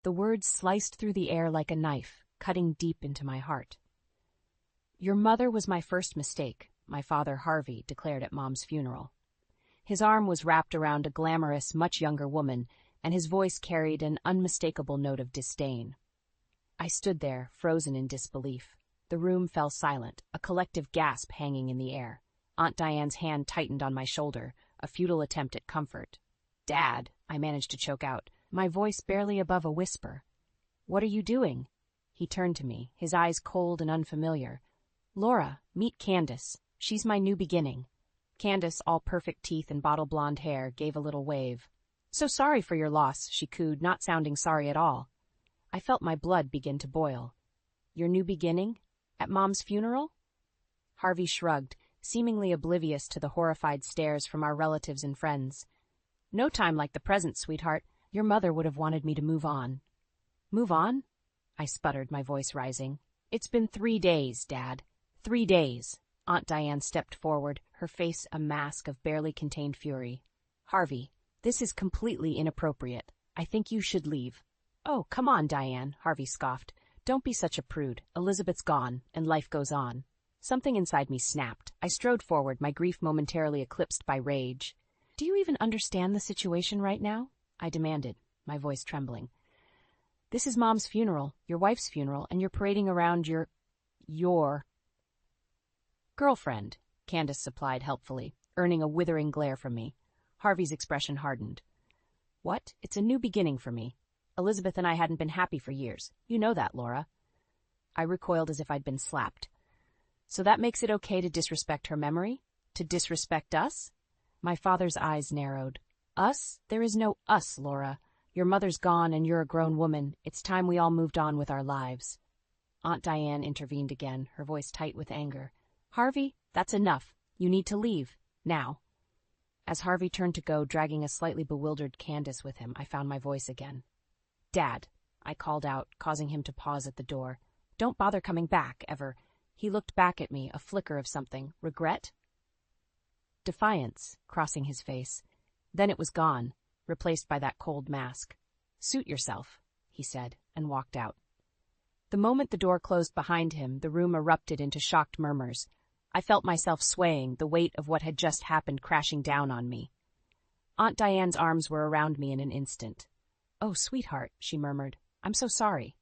The words sliced through the air like a knife, cutting deep into my heart. "Your mother was my first mistake," my father Harvey declared at Mom's funeral. His arm was wrapped around a glamorous, much younger woman, and his voice carried an unmistakable note of disdain. I stood there, frozen in disbelief. The room fell silent, a collective gasp hanging in the air. Aunt Diane's hand tightened on my shoulder, a futile attempt at comfort. "Dad," I managed to choke out, my voice barely above a whisper. "What are you doing?" He turned to me, his eyes cold and unfamiliar. "Laura, meet Candace. She's my new beginning." Candace, all perfect teeth and bottle blonde hair, gave a little wave. "So sorry for your loss," she cooed, not sounding sorry at all. I felt my blood begin to boil. "Your new beginning? At Mom's funeral?" Harvey shrugged, seemingly oblivious to the horrified stares from our relatives and friends. "No time like the present, sweetheart. Your mother would have wanted me to move on." "Move on?" I sputtered, my voice rising. "It's been 3 days, Dad. 3 days." Aunt Diane stepped forward, her face a mask of barely contained fury. "Harvey, this is completely inappropriate. I think you should leave." "Oh, come on, Diane," Harvey scoffed. "Don't be such a prude. Elizabeth's gone, and life goes on." Something inside me snapped. I strode forward, my grief momentarily eclipsed by rage. "Do you even understand the situation right now?" I demanded, my voice trembling. "This is Mom's funeral, your wife's funeral, and you're parading around your girlfriend," Candace supplied helpfully, earning a withering glare from me. Harvey's expression hardened. "What? It's a new beginning for me. Elizabeth and I hadn't been happy for years. You know that, Laura." I recoiled as if I'd been slapped. "So that makes it okay to disrespect her memory? To disrespect us?" My father's eyes narrowed. "Us? There is no us, Laura. Your mother's gone and you're a grown woman. It's time we all moved on with our lives." Aunt Diane intervened again, her voice tight with anger. "Harvey, that's enough. You need to leave. Now." As Harvey turned to go, dragging a slightly bewildered Candace with him, I found my voice again. "Dad," I called out, causing him to pause at the door. "Don't bother coming back, ever." He looked back at me, a flicker of something. Regret? Defiance, crossing his face. Then it was gone, replaced by that cold mask. "Suit yourself," he said, and walked out. The moment the door closed behind him, the room erupted into shocked murmurs. I felt myself swaying, the weight of what had just happened crashing down on me. Aunt Diane's arms were around me in an instant. "Oh, sweetheart," she murmured. "I'm so sorry."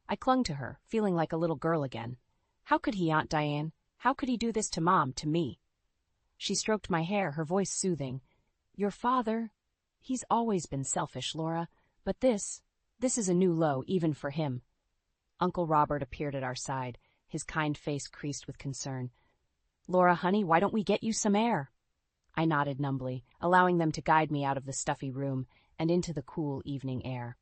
I clung to her, feeling like a little girl again. "How could he, Aunt Diane? How could he do this to Mom, to me?" She stroked my hair, her voice soothing. "Your father, he's always been selfish, Laura, but this is a new low, even for him." Uncle Robert appeared at our side, his kind face creased with concern. "Laura, honey, why don't we get you some air?" I nodded numbly, allowing them to guide me out of the stuffy room and into the cool evening air.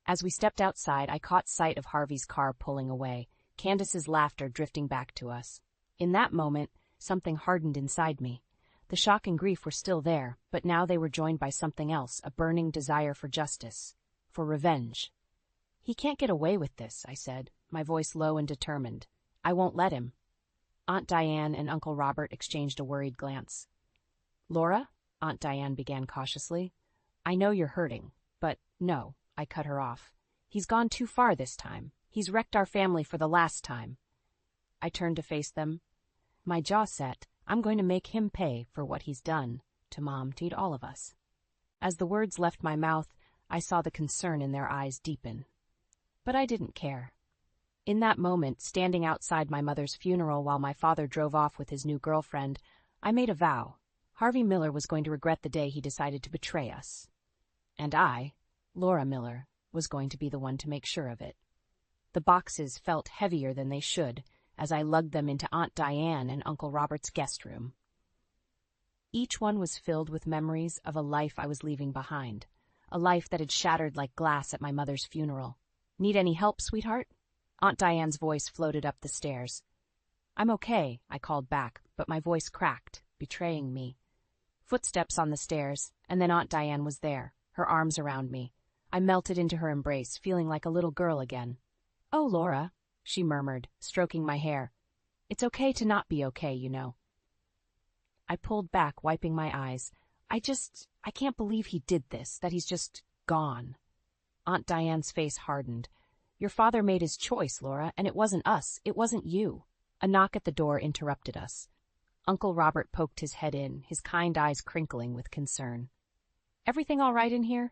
As we stepped outside, I caught sight of Harvey's car pulling away, Candace's laughter drifting back to us. In that moment, something hardened inside me. The shock and grief were still there, but now they were joined by something else, a burning desire for justice, for revenge. "He can't get away with this," I said, my voice low and determined. "I won't let him." Aunt Diane and Uncle Robert exchanged a worried glance. "Laura," Aunt Diane began cautiously, "I know you're hurting, but no," I cut her off. "He's gone too far this time. He's wrecked our family for the last time." I turned to face them. My jaw set. I'm going to make him pay for what he's done to Mom, to all of us. As the words left my mouth, I saw the concern in their eyes deepen. But I didn't care. In that moment, standing outside my mother's funeral while my father drove off with his new girlfriend, I made a vow. Harvey Miller was going to regret the day he decided to betray us. And I, Laura Miller, was going to be the one to make sure of it. The boxes felt heavier than they should as I lugged them into Aunt Diane and Uncle Robert's guest room. Each one was filled with memories of a life I was leaving behind, a life that had shattered like glass at my mother's funeral. "Need any help, sweetheart?" Aunt Diane's voice floated up the stairs. "I'm okay," I called back, but my voice cracked, betraying me. Footsteps on the stairs, and then Aunt Diane was there, her arms around me. I melted into her embrace, feeling like a little girl again. "Oh, Laura," she murmured, stroking my hair. "It's okay to not be okay, you know." I pulled back, wiping my eyes. I can't believe he did this, that he's just gone. Aunt Diane's face hardened. Your father made his choice, Laura, and it wasn't us. It wasn't you. A knock at the door interrupted us. Uncle Robert poked his head in, his kind eyes crinkling with concern. Everything all right in here?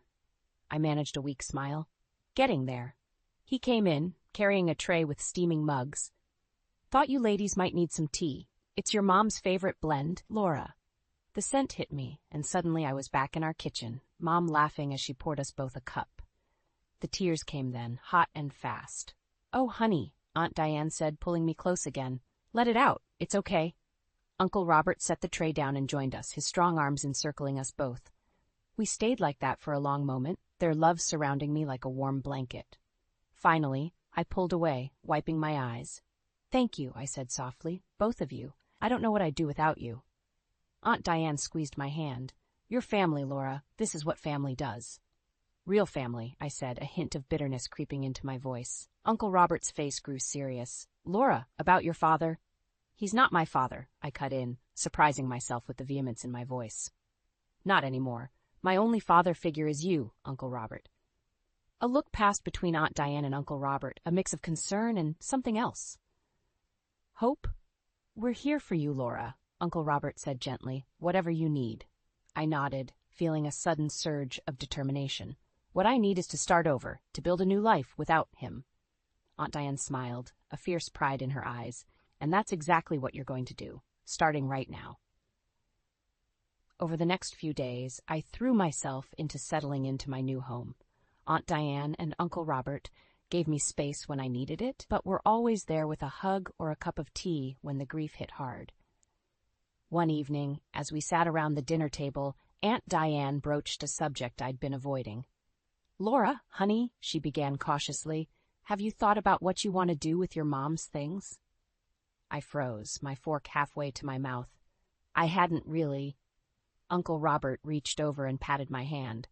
I managed a weak smile. Getting there. He came in, carrying a tray with steaming mugs. Thought you ladies might need some tea. It's your mom's favorite blend, Laura. The scent hit me, and suddenly I was back in our kitchen, Mom laughing as she poured us both a cup. The tears came then, hot and fast. Oh, honey, Aunt Diane said, pulling me close again. Let it out. It's okay. Uncle Robert set the tray down and joined us, his strong arms encircling us both. We stayed like that for a long moment, their love surrounding me like a warm blanket. Finally, I pulled away, wiping my eyes. Thank you, I said softly, both of you. I don't know what I'd do without you. Aunt Diane squeezed my hand. You're family, Laura. This is what family does. Real family, I said, a hint of bitterness creeping into my voice. Uncle Robert's face grew serious. Laura, about your father? He's not my father, I cut in, surprising myself with the vehemence in my voice. Not anymore. My only father figure is you, Uncle Robert. A look passed between Aunt Diane and Uncle Robert, a mix of concern and something else. Hope? We're here for you, Laura, Uncle Robert said gently. Whatever you need. I nodded, feeling a sudden surge of determination. What I need is to start over, to build a new life without him. Aunt Diane smiled, a fierce pride in her eyes, and that's exactly what you're going to do, starting right now. Over the next few days, I threw myself into settling into my new home. Aunt Diane and Uncle Robert gave me space when I needed it, but were always there with a hug or a cup of tea when the grief hit hard. One evening, as we sat around the dinner table, Aunt Diane broached a subject I'd been avoiding. Laura, honey, she began cautiously, have you thought about what you want to do with your mom's things? I froze, my fork halfway to my mouth. I hadn't really. Uncle Robert reached over and patted my hand.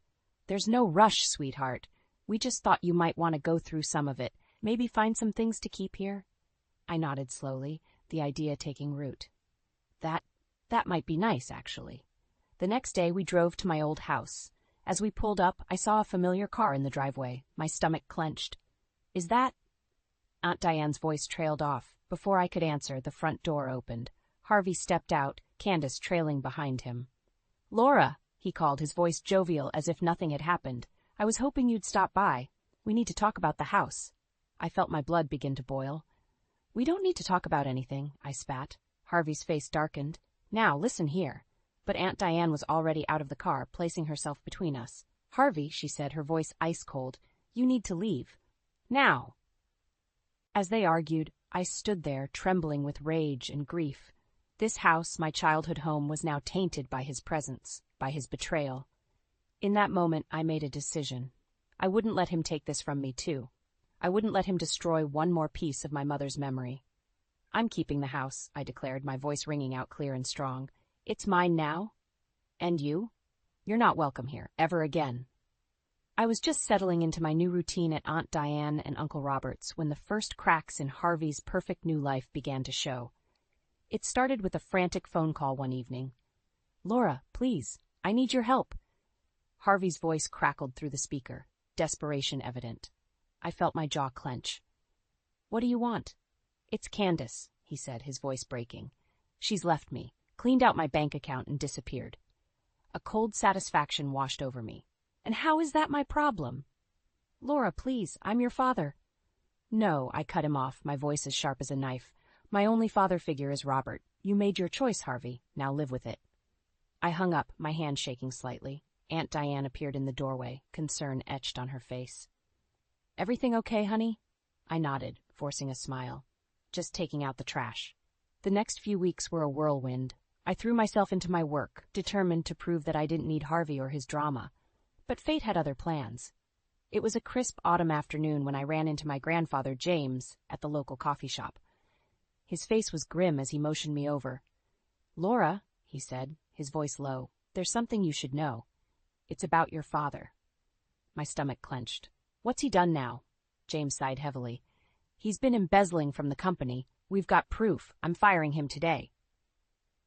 There's no rush, sweetheart. We just thought you might want to go through some of it, maybe find some things to keep here. I nodded slowly, the idea taking root. That might be nice, actually. The next day we drove to my old house. As we pulled up, I saw a familiar car in the driveway. My stomach clenched. Is that? Aunt Diane's voice trailed off. Before I could answer, the front door opened. Harvey stepped out, Candace trailing behind him. Laura, he called, his voice jovial as if nothing had happened. I was hoping you'd stop by. We need to talk about the house. I felt my blood begin to boil. We don't need to talk about anything, I spat. Harvey's face darkened. Now, listen here. But Aunt Diane was already out of the car, placing herself between us. Harvey, she said, her voice ice-cold, you need to leave. Now. As they argued, I stood there, trembling with rage and grief. This house, my childhood home, was now tainted by his presence, by his betrayal. In that moment, I made a decision. I wouldn't let him take this from me, too. I wouldn't let him destroy one more piece of my mother's memory. I'm keeping the house, I declared, my voice ringing out clear and strong. It's mine now. And you? You're not welcome here, ever again. I was just settling into my new routine at Aunt Diane and Uncle Robert's when the first cracks in Harvey's perfect new life began to show. It started with a frantic phone call one evening. Laura, please, I need your help. Harvey's voice crackled through the speaker, desperation evident. I felt my jaw clench. What do you want? It's Candace, he said, his voice breaking. She's left me, cleaned out my bank account and disappeared. A cold satisfaction washed over me. And how is that my problem? Laura, please, I'm your father. No, I cut him off, my voice as sharp as a knife. My only father figure is Robert. You made your choice, Harvey. Now live with it. I hung up, my hand shaking slightly. Aunt Diane appeared in the doorway, concern etched on her face. Everything okay, honey? I nodded, forcing a smile. Just taking out the trash. The next few weeks were a whirlwind. I threw myself into my work, determined to prove that I didn't need Harvey or his drama. But fate had other plans. It was a crisp autumn afternoon when I ran into my grandfather, James, at the local coffee shop. His face was grim as he motioned me over. Laura, he said, his voice low, there's something you should know. It's about your father. My stomach clenched. What's he done now? James sighed heavily. He's been embezzling from the company. We've got proof. I'm firing him today.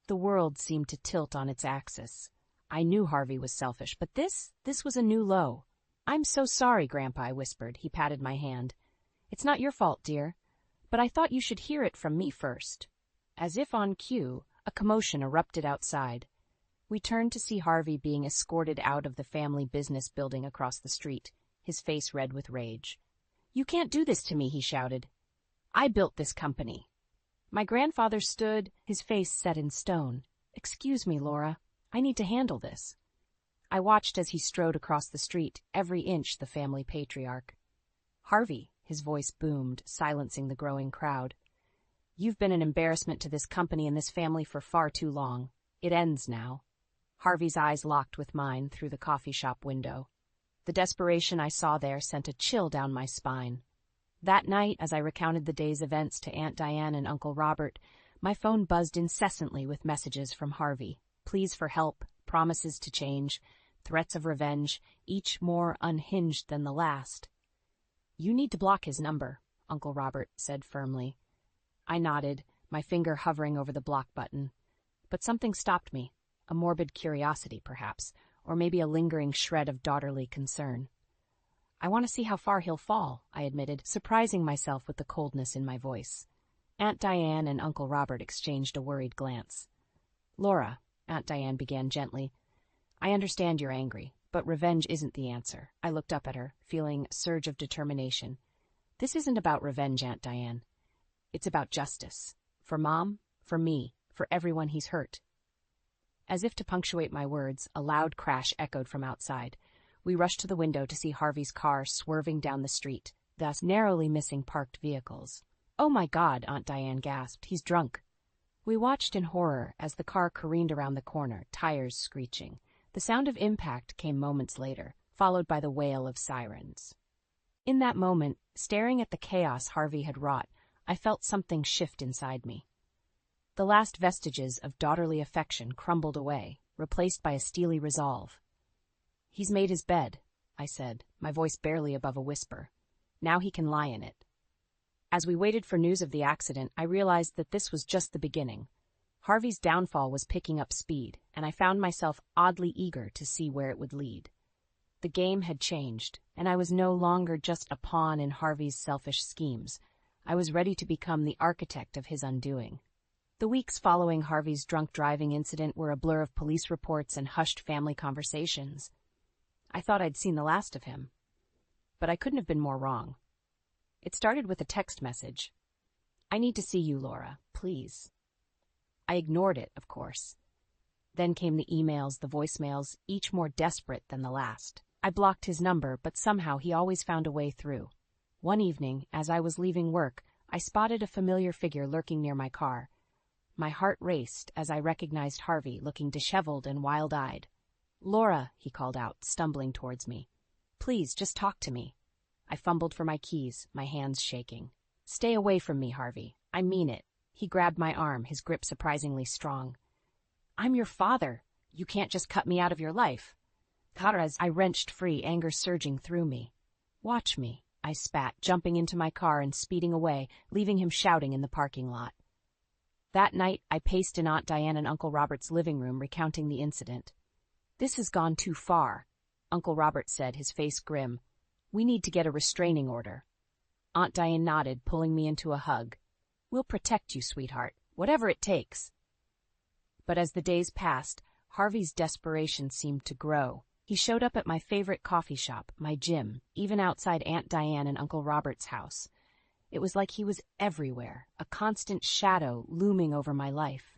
The world seemed to tilt on its axis. I knew Harvey was selfish, but this was a new low. I'm so sorry, Grandpa, I whispered. He patted my hand. It's not your fault, dear, but I thought you should hear it from me first. As if on cue, a commotion erupted outside. We turned to see Harvey being escorted out of the family business building across the street, his face red with rage. You can't do this to me, he shouted. I built this company. My grandfather stood, his face set in stone. Excuse me, Laura. I need to handle this. I watched as he strode across the street, every inch the family patriarch. Harvey, his voice boomed, silencing the growing crowd. You've been an embarrassment to this company and this family for far too long. It ends now. Harvey's eyes locked with mine through the coffee shop window. The desperation I saw there sent a chill down my spine. That night, as I recounted the day's events to Aunt Diane and Uncle Robert, my phone buzzed incessantly with messages from Harvey. Pleas for help, promises to change, threats of revenge, each more unhinged than the last. You need to block his number, Uncle Robert said firmly. I nodded, my finger hovering over the block button. But something stopped me, a morbid curiosity perhaps, or maybe a lingering shred of daughterly concern. I want to see how far he'll fall, I admitted, surprising myself with the coldness in my voice. Aunt Diane and Uncle Robert exchanged a worried glance. Laura, Aunt Diane began gently, I understand you're angry, but revenge isn't the answer. I looked up at her, feeling a surge of determination. This isn't about revenge, Aunt Diane. It's about justice. For Mom, for me, for everyone he's hurt. As if to punctuate my words, a loud crash echoed from outside. We rushed to the window to see Harvey's car swerving down the street, thus narrowly missing parked vehicles. Oh my God, Aunt Diane gasped. He's drunk. We watched in horror as the car careened around the corner, tires screeching. The sound of impact came moments later, followed by the wail of sirens. In that moment, staring at the chaos Harvey had wrought, I felt something shift inside me. The last vestiges of daughterly affection crumbled away, replaced by a steely resolve. He's made his bed, I said, my voice barely above a whisper. Now he can lie in it. As we waited for news of the accident, I realized that this was just the beginning. Harvey's downfall was picking up speed, and I found myself oddly eager to see where it would lead. The game had changed, and I was no longer just a pawn in Harvey's selfish schemes. I was ready to become the architect of his undoing. The weeks following Harvey's drunk driving incident were a blur of police reports and hushed family conversations. I thought I'd seen the last of him. But I couldn't have been more wrong. It started with a text message. I need to see you, Laura, please. I ignored it, of course. Then came the emails, the voicemails, each more desperate than the last. I blocked his number, but somehow he always found a way through. One evening, as I was leaving work, I spotted a familiar figure lurking near my car. My heart raced as I recognized Harvey, looking disheveled and wild-eyed. Laura, he called out, stumbling towards me. Please, just talk to me. I fumbled for my keys, my hands shaking. Stay away from me, Harvey. I mean it. He grabbed my arm, his grip surprisingly strong. I'm your father. You can't just cut me out of your life. As I wrenched free, anger surging through me. Watch me, I spat, jumping into my car and speeding away, leaving him shouting in the parking lot. That night, I paced in Aunt Diane and Uncle Robert's living room, recounting the incident. This has gone too far, Uncle Robert said, his face grim. We need to get a restraining order. Aunt Diane nodded, pulling me into a hug. We'll protect you, sweetheart, whatever it takes. But as the days passed, Harvey's desperation seemed to grow. He showed up at my favorite coffee shop, my gym, even outside Aunt Diane and Uncle Robert's house. It was like he was everywhere, a constant shadow looming over my life.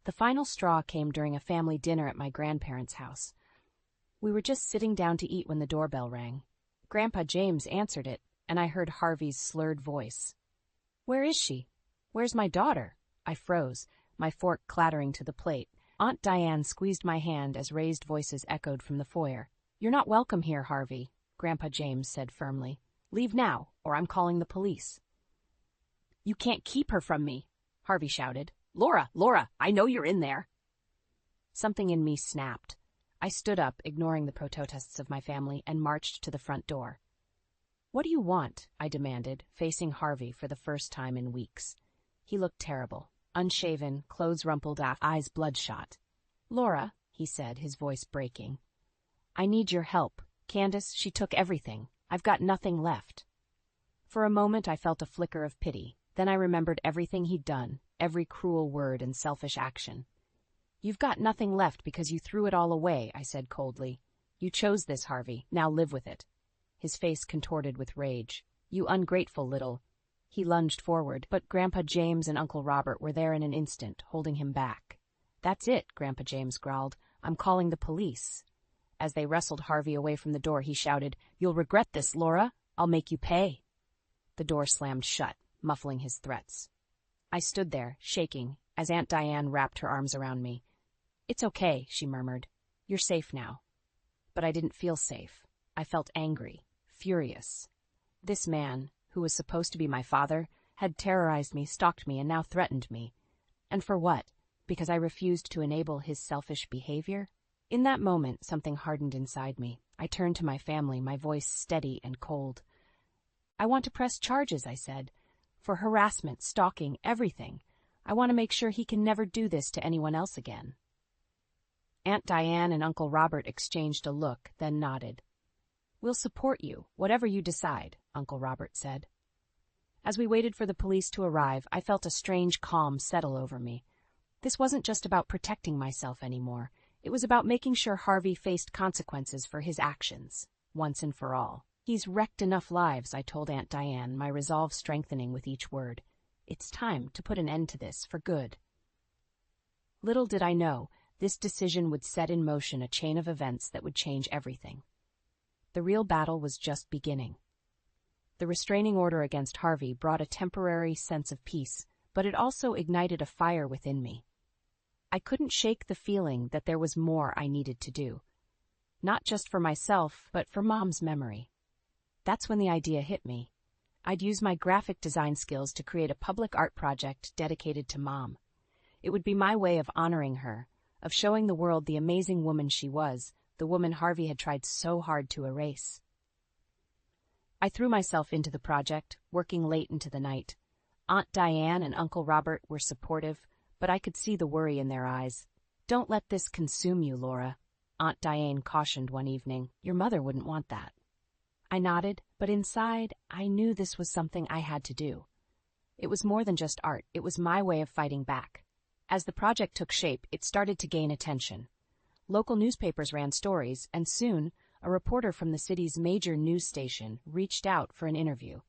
The final straw came during a family dinner at my grandparents' house. We were just sitting down to eat when the doorbell rang. Grandpa James answered it, and I heard Harvey's slurred voice. Where is she? Where's my daughter? I froze, my fork clattering to the plate. Aunt Diane squeezed my hand as raised voices echoed from the foyer. You're not welcome here, Harvey, Grandpa James said firmly. Leave now, or I'm calling the police. You can't keep her from me, Harvey shouted. Laura, I know you're in there. Something in me snapped. I stood up, ignoring the protests of my family, and marched to the front door. What do you want? I demanded, facing Harvey for the first time in weeks. He looked terrible, unshaven, clothes rumpled up, eyes bloodshot. Laura, he said, his voice breaking. I need your help. Candace, she took everything. I've got nothing left." For a moment I felt a flicker of pity. Then I remembered everything he'd done, every cruel word and selfish action. "You've got nothing left because you threw it all away," I said coldly. "You chose this, Harvey. Now live with it." His face contorted with rage. "You ungrateful little—" He lunged forward, but Grandpa James and Uncle Robert were there in an instant, holding him back. "That's it," Grandpa James growled. "I'm calling the police." As they wrestled Harvey away from the door, he shouted, "You'll regret this, Laura. I'll make you pay." The door slammed shut, muffling his threats. I stood there, shaking, as Aunt Diane wrapped her arms around me. "It's okay," she murmured. "You're safe now." But I didn't feel safe. I felt angry, furious. This man, who was supposed to be my father, had terrorized me, stalked me, and now threatened me. And for what? Because I refused to enable his selfish behavior? In that moment, something hardened inside me. I turned to my family, my voice steady and cold. "I want to press charges," I said, "for harassment, stalking, everything. I want to make sure he can never do this to anyone else again." Aunt Diane and Uncle Robert exchanged a look, then nodded. "We'll support you, whatever you decide," Uncle Robert said. As we waited for the police to arrive, I felt a strange calm settle over me. This wasn't just about protecting myself anymore. It was about making sure Harvey faced consequences for his actions, once and for all. "He's wrecked enough lives," I told Aunt Diane, my resolve strengthening with each word. "It's time to put an end to this for good." Little did I know, this decision would set in motion a chain of events that would change everything. The real battle was just beginning. The restraining order against Harvey brought a temporary sense of peace, but it also ignited a fire within me. I couldn't shake the feeling that there was more I needed to do. Not just for myself, but for Mom's memory. That's when the idea hit me. I'd use my graphic design skills to create a public art project dedicated to Mom. It would be my way of honoring her, of showing the world the amazing woman she was, the woman Harvey had tried so hard to erase. I threw myself into the project, working late into the night. Aunt Diane and Uncle Robert were supportive, but I could see the worry in their eyes. "Don't let this consume you, Laura," Aunt Diane cautioned one evening. "Your mother wouldn't want that." I nodded, but inside, I knew this was something I had to do. It was more than just art. It was my way of fighting back. As the project took shape, it started to gain attention. Local newspapers ran stories, and soon, a reporter from the city's major news station reached out for an interview.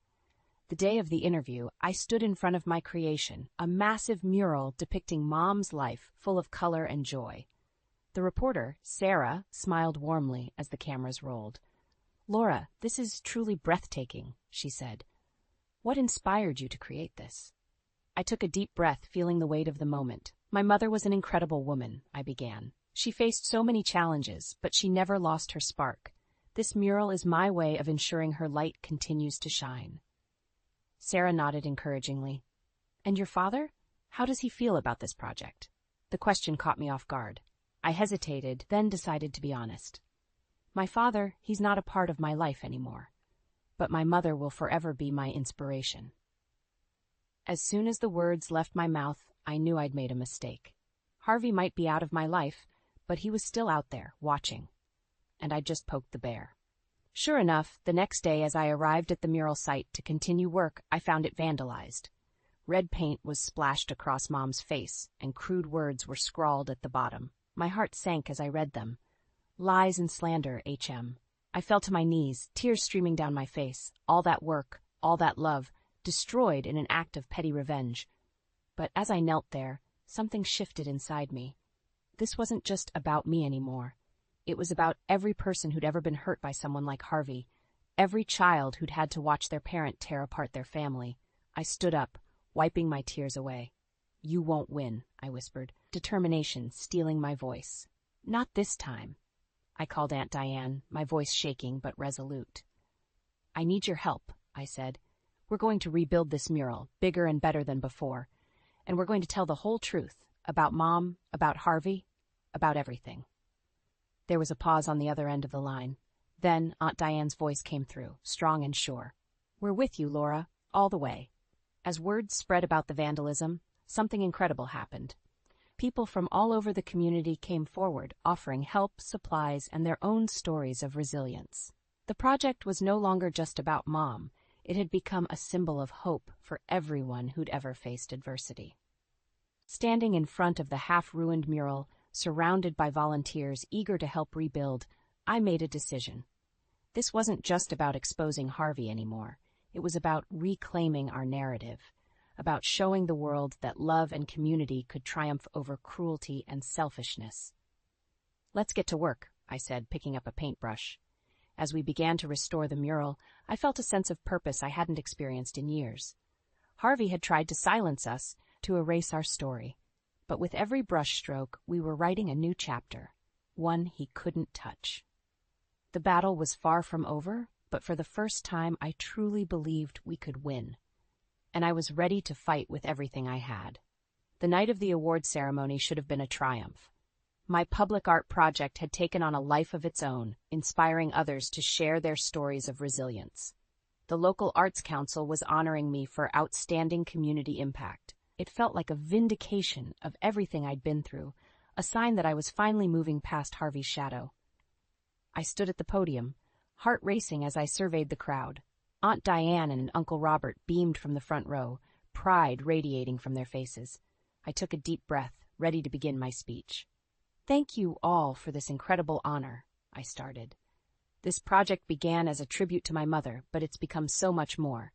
The day of the interview, I stood in front of my creation, a massive mural depicting Mom's life, full of color and joy. The reporter, Sarah, smiled warmly as the cameras rolled. "Laura, this is truly breathtaking," she said. "What inspired you to create this?" I took a deep breath, feeling the weight of the moment. "My mother was an incredible woman," I began. "She faced so many challenges, but she never lost her spark. This mural is my way of ensuring her light continues to shine." Sarah nodded encouragingly. "And your father? How does he feel about this project?" The question caught me off guard. I hesitated, then decided to be honest. "My father, he's not a part of my life anymore. But my mother will forever be my inspiration." As soon as the words left my mouth, I knew I'd made a mistake. Harvey might be out of my life, but he was still out there, watching. And I'd just poked the bear. Sure enough, the next day as I arrived at the mural site to continue work, I found it vandalized. Red paint was splashed across Mom's face, and crude words were scrawled at the bottom. My heart sank as I read them. "Lies and slander, HM." I fell to my knees, tears streaming down my face. All that work, all that love, destroyed in an act of petty revenge. But as I knelt there, something shifted inside me. This wasn't just about me anymore. It was about every person who'd ever been hurt by someone like Harvey, every child who'd had to watch their parent tear apart their family. I stood up, wiping my tears away. "You won't win," I whispered, determination stealing my voice. "Not this time." I called Aunt Diane, my voice shaking but resolute. "I need your help," I said. "We're going to rebuild this mural, bigger and better than before, and we're going to tell the whole truth about Mom, about Harvey, about everything." There was a pause on the other end of the line. Then Aunt Diane's voice came through, strong and sure. "We're with you, Laura, all the way." As word spread about the vandalism, something incredible happened. People from all over the community came forward, offering help, supplies, and their own stories of resilience. The project was no longer just about Mom. It had become a symbol of hope for everyone who'd ever faced adversity. Standing in front of the half-ruined mural, surrounded by volunteers eager to help rebuild, I made a decision. This wasn't just about exposing Harvey anymore. It was about reclaiming our narrative, about showing the world that love and community could triumph over cruelty and selfishness. "Let's get to work," I said, picking up a paintbrush. As we began to restore the mural, I felt a sense of purpose I hadn't experienced in years. Harvey had tried to silence us, to erase our story. But with every brushstroke, we were writing a new chapter, one he couldn't touch. The battle was far from over, but for the first time I truly believed we could win. And I was ready to fight with everything I had. The night of the award ceremony should have been a triumph. My public art project had taken on a life of its own, inspiring others to share their stories of resilience. The local arts council was honoring me for outstanding community impact. It felt like a vindication of everything I'd been through, a sign that I was finally moving past Harvey's shadow. I stood at the podium, heart racing as I surveyed the crowd. Aunt Diane and Uncle Robert beamed from the front row, pride radiating from their faces. I took a deep breath, ready to begin my speech. "Thank you all for this incredible honor," I started. "This project began as a tribute to my mother, but it's become so much more."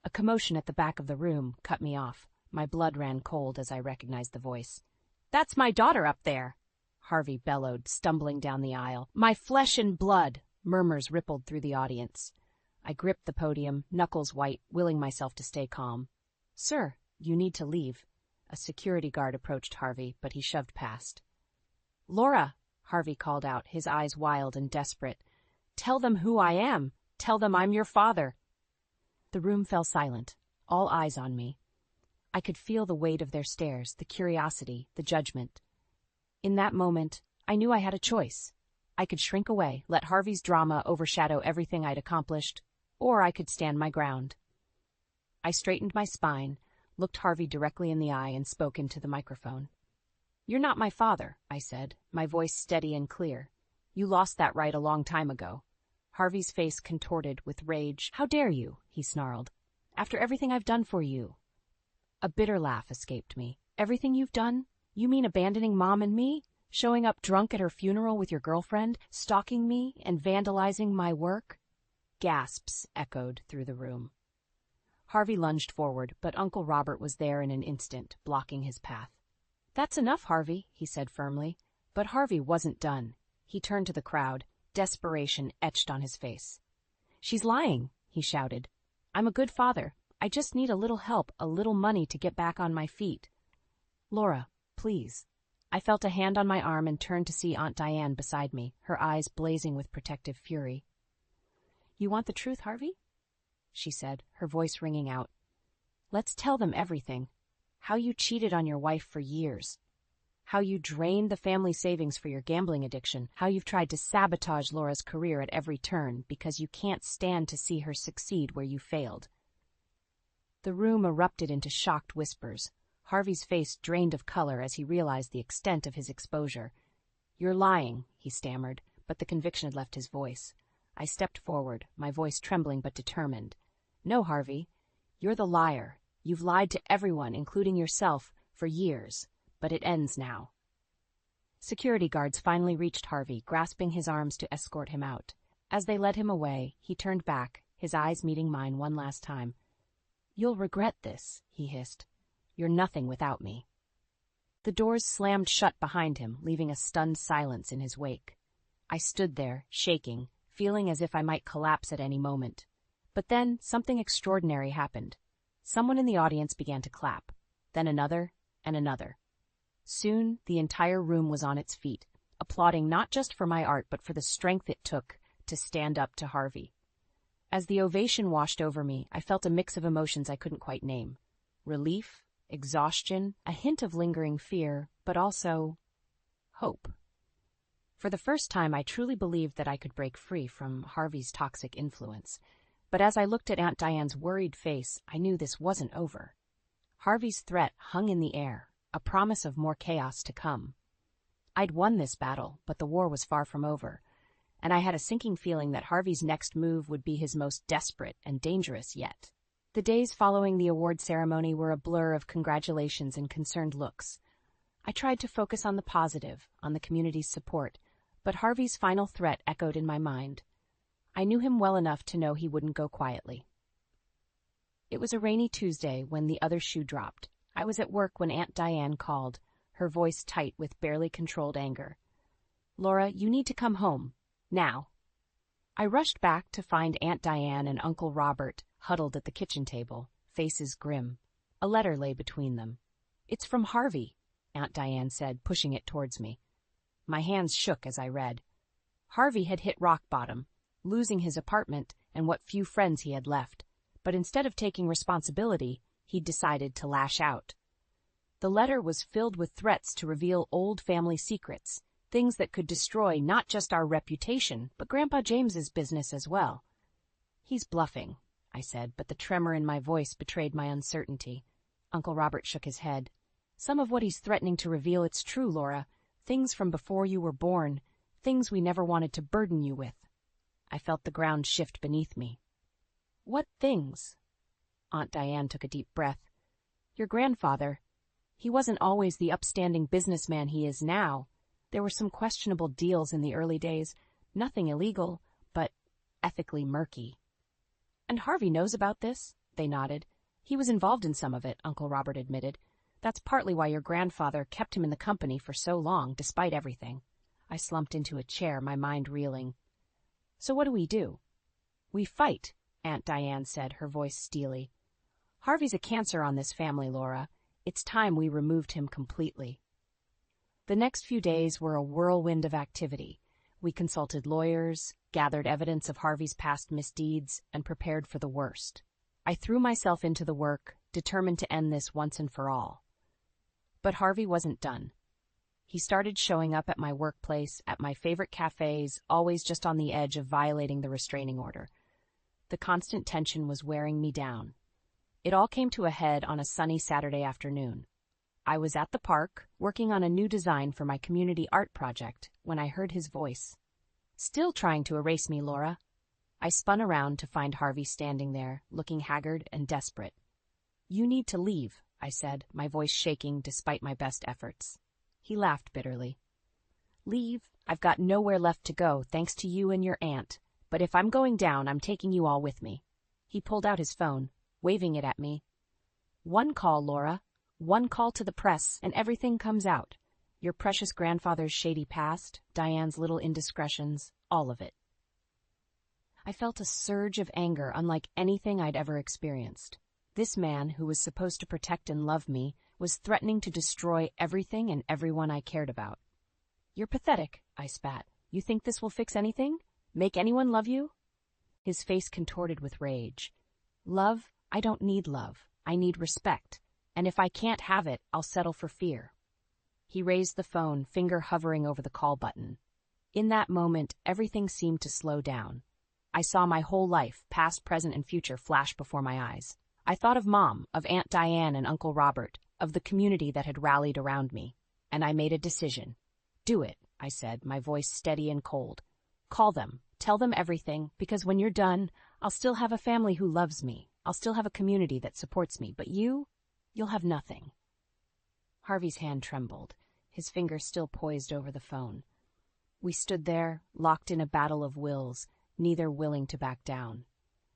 A commotion at the back of the room cut me off. My blood ran cold as I recognized the voice. "That's my daughter up there," Harvey bellowed, stumbling down the aisle. "My flesh and blood," murmurs rippled through the audience. I gripped the podium, knuckles white, willing myself to stay calm. "Sir, you need to leave." A security guard approached Harvey, but he shoved past. "Laura," Harvey called out, his eyes wild and desperate. "Tell them who I am. Tell them I'm your father." The room fell silent, all eyes on me. I could feel the weight of their stares, the curiosity, the judgment. In that moment, I knew I had a choice. I could shrink away, let Harvey's drama overshadow everything I'd accomplished, or I could stand my ground. I straightened my spine, looked Harvey directly in the eye, and spoke into the microphone. "You're not my father," I said, my voice steady and clear. "You lost that right a long time ago." Harvey's face contorted with rage. "How dare you?" he snarled. "After everything I've done for you." A bitter laugh escaped me. "Everything you've done? You mean abandoning Mom and me? Showing up drunk at her funeral with your girlfriend? Stalking me and vandalizing my work?" Gasps echoed through the room. Harvey lunged forward, but Uncle Robert was there in an instant, blocking his path. "That's enough, Harvey," he said firmly. But Harvey wasn't done. He turned to the crowd, desperation etched on his face. "She's lying," he shouted. "I'm a good father. I just need a little help, a little money to get back on my feet. Laura, please." I felt a hand on my arm and turned to see Aunt Diane beside me, her eyes blazing with protective fury. "You want the truth, Harvey?" she said, her voice ringing out. "Let's tell them everything. How you cheated on your wife for years. How you drained the family savings for your gambling addiction. How you've tried to sabotage Laura's career at every turn because you can't stand to see her succeed where you failed." The room erupted into shocked whispers. Harvey's face drained of color as he realized the extent of his exposure. "You're lying," he stammered, but the conviction had left his voice. I stepped forward, my voice trembling but determined. "No, Harvey, you're the liar. You've lied to everyone, including yourself, for years, but it ends now." Security guards finally reached Harvey, grasping his arms to escort him out. As they led him away, he turned back, his eyes meeting mine one last time. "You'll regret this," he hissed. "You're nothing without me." The doors slammed shut behind him, leaving a stunned silence in his wake. I stood there, shaking, feeling as if I might collapse at any moment. But then something extraordinary happened. Someone in the audience began to clap, then another and another. Soon the entire room was on its feet, applauding not just for my art but for the strength it took to stand up to Harvey. As the ovation washed over me, I felt a mix of emotions I couldn't quite name. Relief, exhaustion, a hint of lingering fear, but also hope. For the first time, I truly believed that I could break free from Harvey's toxic influence. But as I looked at Aunt Diane's worried face, I knew this wasn't over. Harvey's threat hung in the air, a promise of more chaos to come. I'd won this battle, but the war was far from over, and I had a sinking feeling that Harvey's next move would be his most desperate and dangerous yet. The days following the award ceremony were a blur of congratulations and concerned looks. I tried to focus on the positive, on the community's support, but Harvey's final threat echoed in my mind. I knew him well enough to know he wouldn't go quietly. It was a rainy Tuesday when the other shoe dropped. I was at work when Aunt Diane called, her voice tight with barely controlled anger. "Laura, you need to come home. Now." I rushed back to find Aunt Diane and Uncle Robert huddled at the kitchen table, faces grim. A letter lay between them. "It's from Harvey," Aunt Diane said, pushing it towards me. My hands shook as I read. Harvey had hit rock bottom, losing his apartment and what few friends he had left, but instead of taking responsibility, he'd decided to lash out. The letter was filled with threats to reveal old family secrets, things that could destroy not just our reputation, but Grandpa James's business as well. "He's bluffing," I said, but the tremor in my voice betrayed my uncertainty. Uncle Robert shook his head. "Some of what he's threatening to reveal, it's true, Laura. Things from before you were born, things we never wanted to burden you with." I felt the ground shift beneath me. "What things?" Aunt Diane took a deep breath. "Your grandfather. He wasn't always the upstanding businessman he is now. There were some questionable deals in the early days, nothing illegal, but ethically murky." "And Harvey knows about this?" They nodded. "He was involved in some of it," Uncle Robert admitted. "That's partly why your grandfather kept him in the company for so long, despite everything." I slumped into a chair, my mind reeling. "So what do we do?" "We fight," Aunt Diane said, her voice steely. "Harvey's a cancer on this family, Laura. It's time we removed him completely." The next few days were a whirlwind of activity. We consulted lawyers, gathered evidence of Harvey's past misdeeds, and prepared for the worst. I threw myself into the work, determined to end this once and for all. But Harvey wasn't done. He started showing up at my workplace, at my favorite cafes, always just on the edge of violating the restraining order. The constant tension was wearing me down. It all came to a head on a sunny Saturday afternoon. I was at the park, working on a new design for my community art project, when I heard his voice. "Still trying to erase me, Laura." I spun around to find Harvey standing there, looking haggard and desperate. "You need to leave," I said, my voice shaking despite my best efforts. He laughed bitterly. "Leave? I've got nowhere left to go, thanks to you and your aunt. But if I'm going down, I'm taking you all with me." He pulled out his phone, waving it at me. "One call, Laura. One call to the press, and everything comes out. Your precious grandfather's shady past, Diane's little indiscretions, all of it." I felt a surge of anger unlike anything I'd ever experienced. This man, who was supposed to protect and love me, was threatening to destroy everything and everyone I cared about. "You're pathetic," I spat. "You think this will fix anything? Make anyone love you?" His face contorted with rage. "Love? I don't need love. I need respect. And if I can't have it, I'll settle for fear." He raised the phone, finger hovering over the call button. In that moment, everything seemed to slow down. I saw my whole life, past, present, and future, flash before my eyes. I thought of Mom, of Aunt Diane and Uncle Robert, of the community that had rallied around me. And I made a decision. "Do it," I said, my voice steady and cold. "Call them. Tell them everything, because when you're done, I'll still have a family who loves me. I'll still have a community that supports me. But you'll have nothing." Harvey's hand trembled, his finger still poised over the phone. We stood there, locked in a battle of wills, neither willing to back down.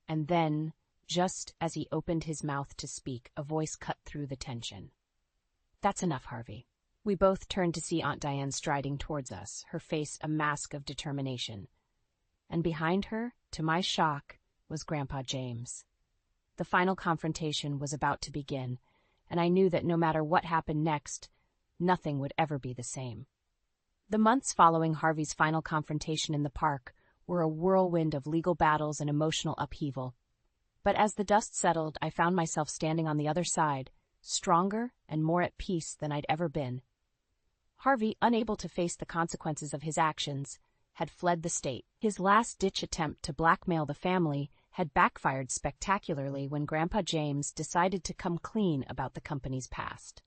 And then, just as he opened his mouth to speak, a voice cut through the tension. "That's enough, Harvey." We both turned to see Aunt Diane striding towards us, her face a mask of determination. And behind her, to my shock, was Grandpa James. The final confrontation was about to begin, and I knew that no matter what happened next, nothing would ever be the same. The months following Harvey's final confrontation in the park were a whirlwind of legal battles and emotional upheaval. But as the dust settled, I found myself standing on the other side, stronger and more at peace than I'd ever been. Harvey, unable to face the consequences of his actions, had fled the state. His last-ditch attempt to blackmail the family had backfired spectacularly when Grandpa James decided to come clean about the company's past.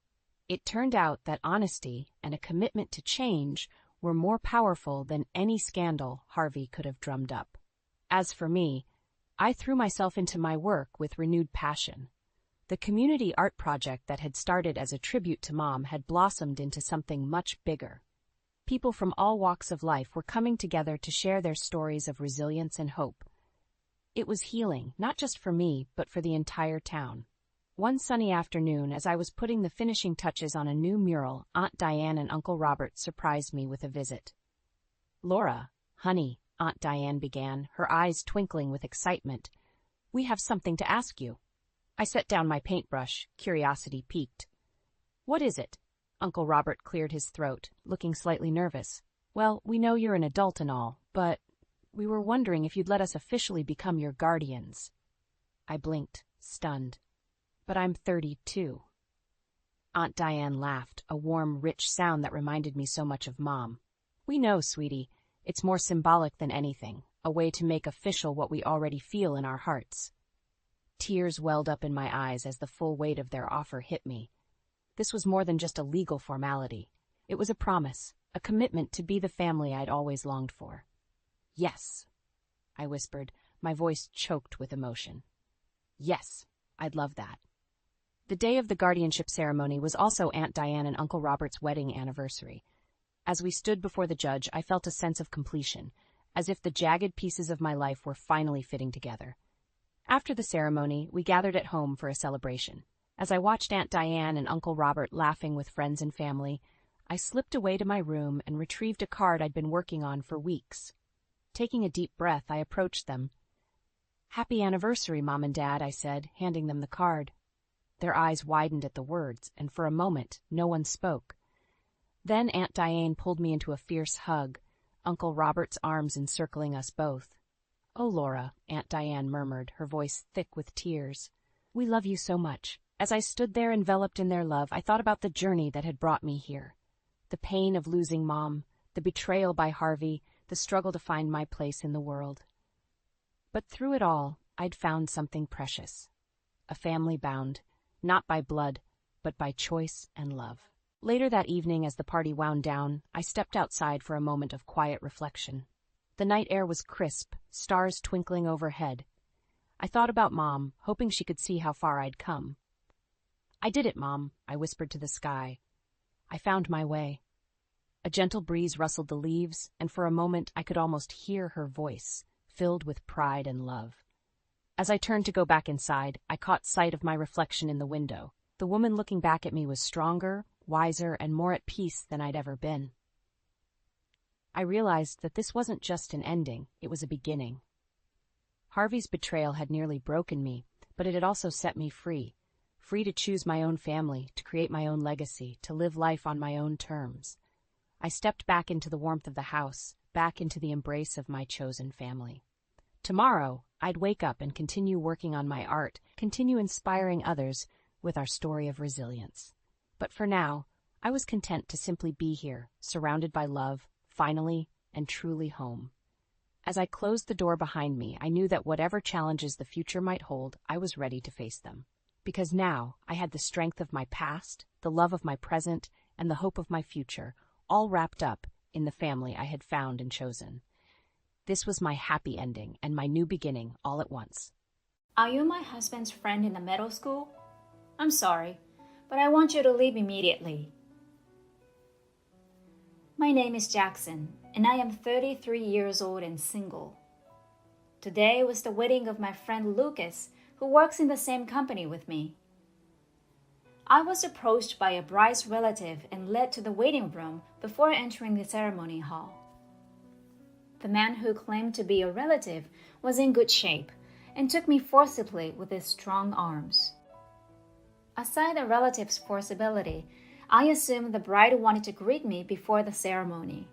It turned out that honesty and a commitment to change were more powerful than any scandal Harvey could have drummed up. As for me, I threw myself into my work with renewed passion. The community art project that had started as a tribute to Mom had blossomed into something much bigger. People from all walks of life were coming together to share their stories of resilience and hope. It was healing, not just for me, but for the entire town. One sunny afternoon, as I was putting the finishing touches on a new mural, Aunt Diane and Uncle Robert surprised me with a visit. "Laura, honey," Aunt Diane began, her eyes twinkling with excitement, "we have something to ask you." I set down my paintbrush, curiosity piqued. "What is it?" Uncle Robert cleared his throat, looking slightly nervous. "Well, we know you're an adult and all, but we were wondering if you'd let us officially become your guardians." I blinked, stunned. "But I'm 32. Aunt Diane laughed, a warm, rich sound that reminded me so much of Mom. "We know, sweetie. It's more symbolic than anything, a way to make official what we already feel in our hearts." Tears welled up in my eyes as the full weight of their offer hit me. This was more than just a legal formality. It was a promise, a commitment to be the family I'd always longed for. "Yes," I whispered, my voice choked with emotion. "Yes, I'd love that." The day of the guardianship ceremony was also Aunt Diane and Uncle Robert's wedding anniversary. As we stood before the judge, I felt a sense of completion, as if the jagged pieces of my life were finally fitting together. After the ceremony, we gathered at home for a celebration. As I watched Aunt Diane and Uncle Robert laughing with friends and family, I slipped away to my room and retrieved a card I'd been working on for weeks. Taking a deep breath, I approached them. "Happy anniversary, Mom and Dad," I said, handing them the card. Their eyes widened at the words, and for a moment, no one spoke. Then Aunt Diane pulled me into a fierce hug, Uncle Robert's arms encircling us both. "Oh, Laura," Aunt Diane murmured, her voice thick with tears. "We love you so much." As I stood there enveloped in their love, I thought about the journey that had brought me here. The pain of losing Mom, the betrayal by Harvey, the struggle to find my place in the world. But through it all, I'd found something precious. A family bound, not by blood, but by choice and love. Later that evening, as the party wound down, I stepped outside for a moment of quiet reflection. The night air was crisp, stars twinkling overhead. I thought about Mom, hoping she could see how far I'd come. "I did it, Mom," I whispered to the sky. "I found my way." A gentle breeze rustled the leaves, and for a moment I could almost hear her voice, filled with pride and love. As I turned to go back inside, I caught sight of my reflection in the window. The woman looking back at me was stronger, wiser, and more at peace than I'd ever been. I realized that this wasn't just an ending, it was a beginning. Harvey's betrayal had nearly broken me, but it had also set me free. Free to choose my own family, to create my own legacy, to live life on my own terms. I stepped back into the warmth of the house, back into the embrace of my chosen family. Tomorrow, I'd wake up and continue working on my art, continue inspiring others with our story of resilience. But for now, I was content to simply be here, surrounded by love, finally and truly home. As I closed the door behind me, I knew that whatever challenges the future might hold, I was ready to face them. Because now I had the strength of my past, the love of my present, and the hope of my future, all wrapped up in the family I had found and chosen. This was my happy ending and my new beginning all at once. Are you my husband's friend in the middle school? I'm sorry, but I want you to leave immediately. My name is Jackson, and I am 33 years old and single. Today was the wedding of my friend Lucas, who works in the same company with me. I was approached by a bride's relative and led to the waiting room before entering the ceremony hall. The man who claimed to be a relative was in good shape and took me forcibly with his strong arms. Aside the relative's forcibility, I assumed the bride wanted to greet me before the ceremony.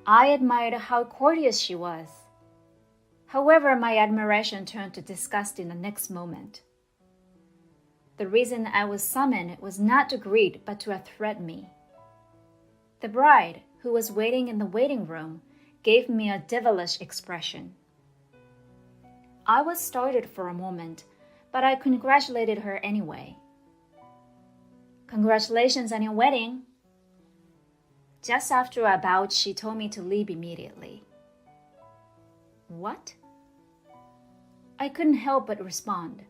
I admired how courteous she was. However, my admiration turned to disgust in the next moment. The reason I was summoned was not to greet but to threaten me. The bride, who was waiting in the waiting room, gave me a devilish expression. I was startled for a moment, but I congratulated her anyway. Congratulations on your wedding. Just after I bowed, she told me to leave immediately. What? I couldn't help but respond.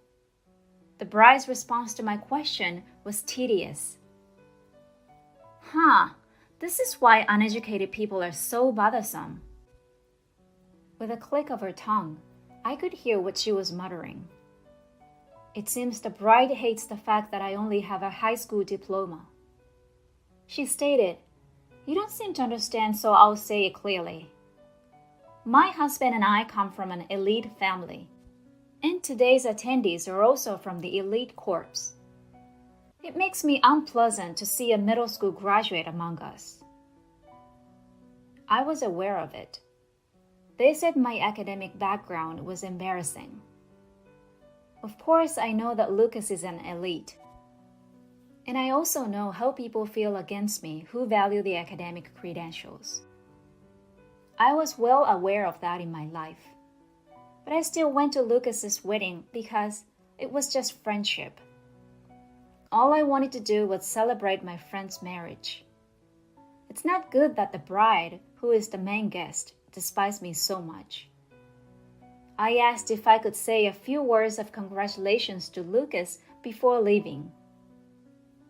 The bride's response to my question was tedious. This is why uneducated people are so bothersome. With a click of her tongue, I could hear what she was muttering. It seems the bride hates the fact that I only have a high school diploma. She stated, "You don't seem to understand, so I'll say it clearly. My husband and I come from an elite family, and today's attendees are also from the elite corps. It makes me unpleasant to see a middle school graduate among us." I was aware of it. They said my academic background was embarrassing. Of course, I know that Lucas is an elite. And I also know how people feel against me who value the academic credentials. I was well aware of that in my life. But I still went to Lucas's wedding because it was just friendship. All I wanted to do was celebrate my friend's marriage. It's not good that the bride, who is the main guest, despised me so much. I asked if I could say a few words of congratulations to Lucas before leaving.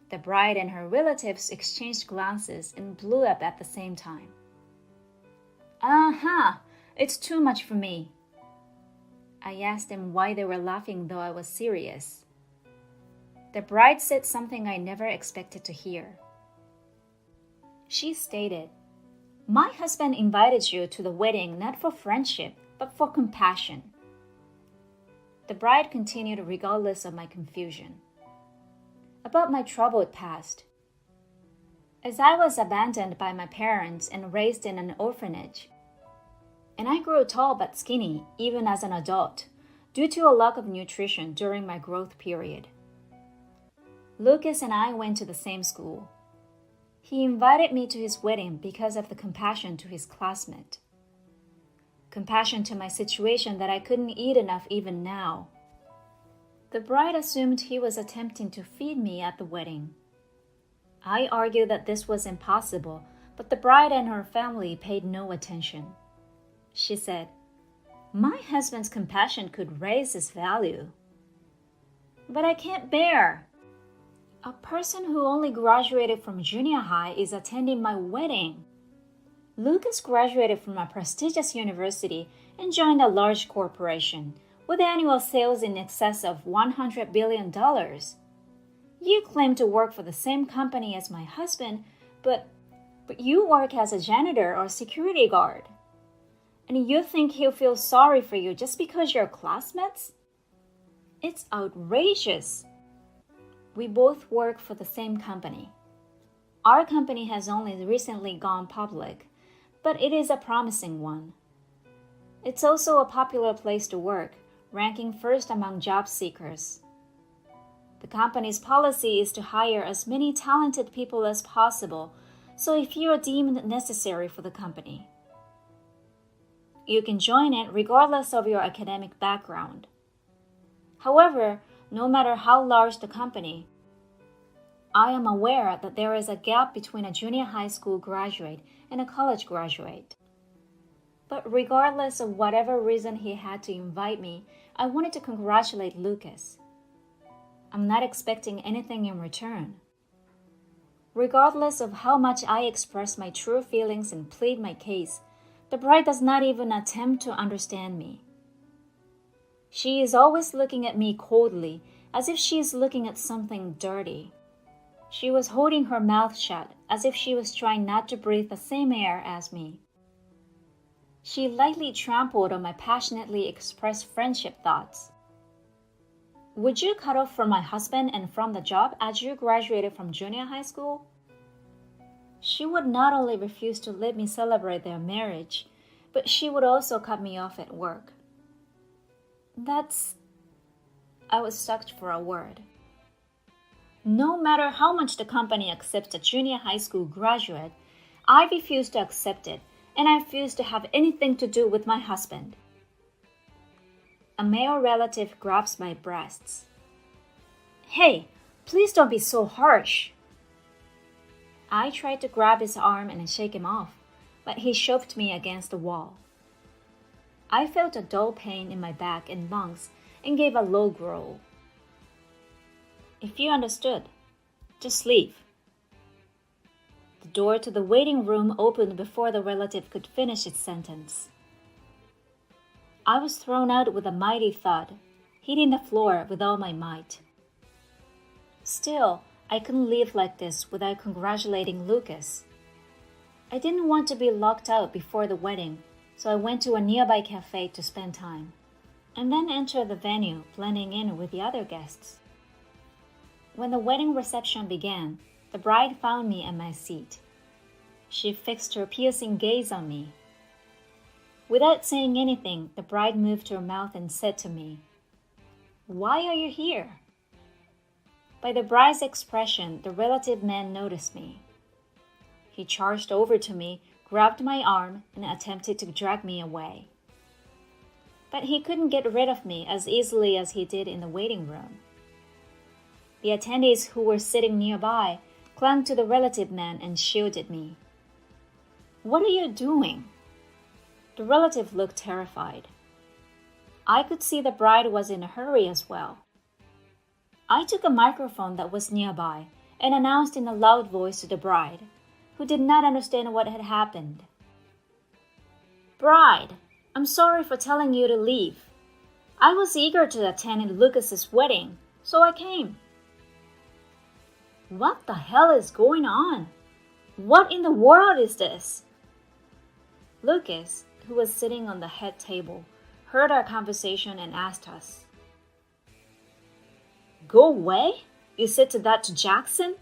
The bride and her relatives exchanged glances and blew up at the same time. It's too much for me. I asked them why they were laughing though I was serious. The bride said something I never expected to hear. She stated, "My husband invited you to the wedding not for friendship, but for compassion." The bride continued regardless of my confusion. About my troubled past. As I was abandoned by my parents and raised in an orphanage, and I grew tall but skinny even as an adult due to a lack of nutrition during my growth period. Lucas and I went to the same school. He invited me to his wedding because of the compassion to his classmate. Compassion to my situation that I couldn't eat enough even now. The bride assumed he was attempting to feed me at the wedding. I argued that this was impossible, but the bride and her family paid no attention. She said, "My husband's compassion could raise his value." But I can't bear. A person who only graduated from junior high is attending my wedding. Lucas graduated from a prestigious university and joined a large corporation with annual sales in excess of $100 billion. You claim to work for the same company as my husband, but you work as a janitor or security guard. And you think he'll feel sorry for you just because you're classmates? It's outrageous. We both work for the same company. Our company has only recently gone public, but it is a promising one. It's also a popular place to work, ranking first among job seekers. The company's policy is to hire as many talented people as possible, so if you are deemed necessary for the company, you can join it regardless of your academic background. However, no matter how large the company, I am aware that there is a gap between a junior high school graduate and a college graduate. But regardless of whatever reason he had to invite me, I wanted to congratulate Lucas. I'm not expecting anything in return. Regardless of how much I express my true feelings and plead my case, the bride does not even attempt to understand me. She is always looking at me coldly, as if she is looking at something dirty. She was holding her mouth shut, as if she was trying not to breathe the same air as me. She lightly trampled on my passionately expressed friendship thoughts. Would you cut off from my husband and from the job as you graduated from junior high school? She would not only refuse to let me celebrate their marriage, but she would also cut me off at work. I was stuck for a word. No matter how much the company accepts a junior high school graduate, I refuse to accept it, and I refuse to have anything to do with my husband. A male relative grabs my breasts. Hey, please don't be so harsh. I tried to grab his arm and shake him off, but he shoved me against the wall. I felt a dull pain in my back and lungs and gave a low growl. If you understood, just leave. The door to the waiting room opened before the relative could finish its sentence. I was thrown out with a mighty thud, hitting the floor with all my might. Still, I couldn't leave like this without congratulating Lucas. I didn't want to be locked out before the wedding, so I went to a nearby cafe to spend time, and then entered the venue, blending in with the other guests. When the wedding reception began, the bride found me at my seat. She fixed her piercing gaze on me. Without saying anything, the bride moved her mouth and said to me, "Why are you here?" By the bride's expression, the relative man noticed me. He charged over to me, grabbed my arm, and attempted to drag me away. But he couldn't get rid of me as easily as he did in the waiting room. The attendees who were sitting nearby clung to the relative man and shielded me. "What are you doing?" The relative looked terrified. I could see the bride was in a hurry as well. I took a microphone that was nearby and announced in a loud voice to the bride, who did not understand what had happened. "Bride, I'm sorry for telling you to leave. I was eager to attend Lucas's wedding, so I came." What the hell is going on? What in the world is this? Lucas, who was sitting on the head table, heard our conversation and asked us, "Go away? You said that to Jackson?"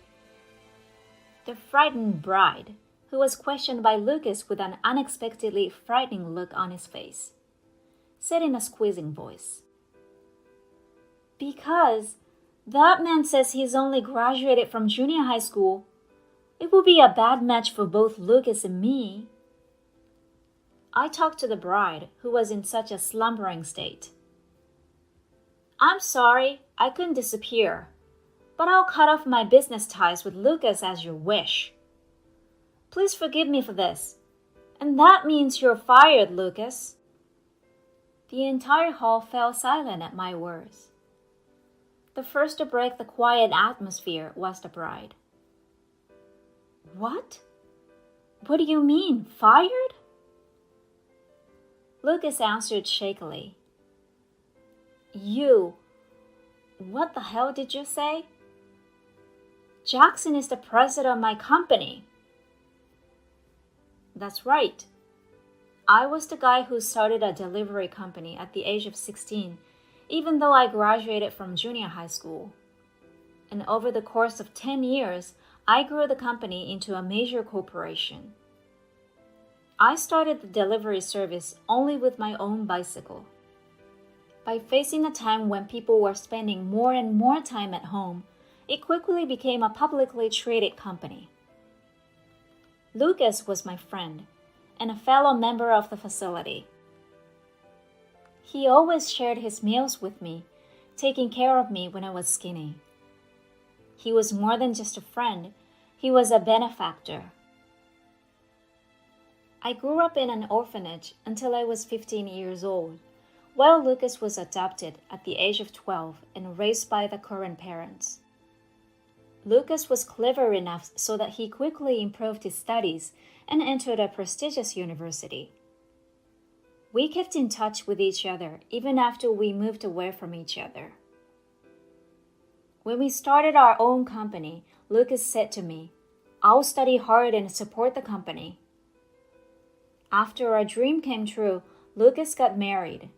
The frightened bride, who was questioned by Lucas with an unexpectedly frightening look on his face, said in a squeezing voice, "Because that man says he's only graduated from junior high school. It would be a bad match for both Lucas and me." I talked to the bride, who was in such a slumbering state. "I'm sorry, I couldn't disappear, but I'll cut off my business ties with Lucas as your wish. Please forgive me for this, and that means you're fired, Lucas." The entire hall fell silent at my words. The first to break the quiet atmosphere was the bride. "What? What do you mean, fired?" Lucas answered shakily. What the hell did you say?" "Jackson is the president of my company." "That's right. I was the guy who started a delivery company at the age of 16, even though I graduated from junior high school. And over the course of 10 years, I grew the company into a major corporation. I started the delivery service only with my own bicycle. By facing a time when people were spending more and more time at home, it quickly became a publicly traded company. Lucas was my friend and a fellow member of the facility. He always shared his meals with me, taking care of me when I was skinny. He was more than just a friend, he was a benefactor. I grew up in an orphanage until I was 15 years old, while Lucas was adopted at the age of 12 and raised by the current parents. Lucas was clever enough so that he quickly improved his studies and entered a prestigious university. We kept in touch with each other even after we moved away from each other. When we started our own company, Lucas said to me, "I'll study hard and support the company." After our dream came true, Lucas got married.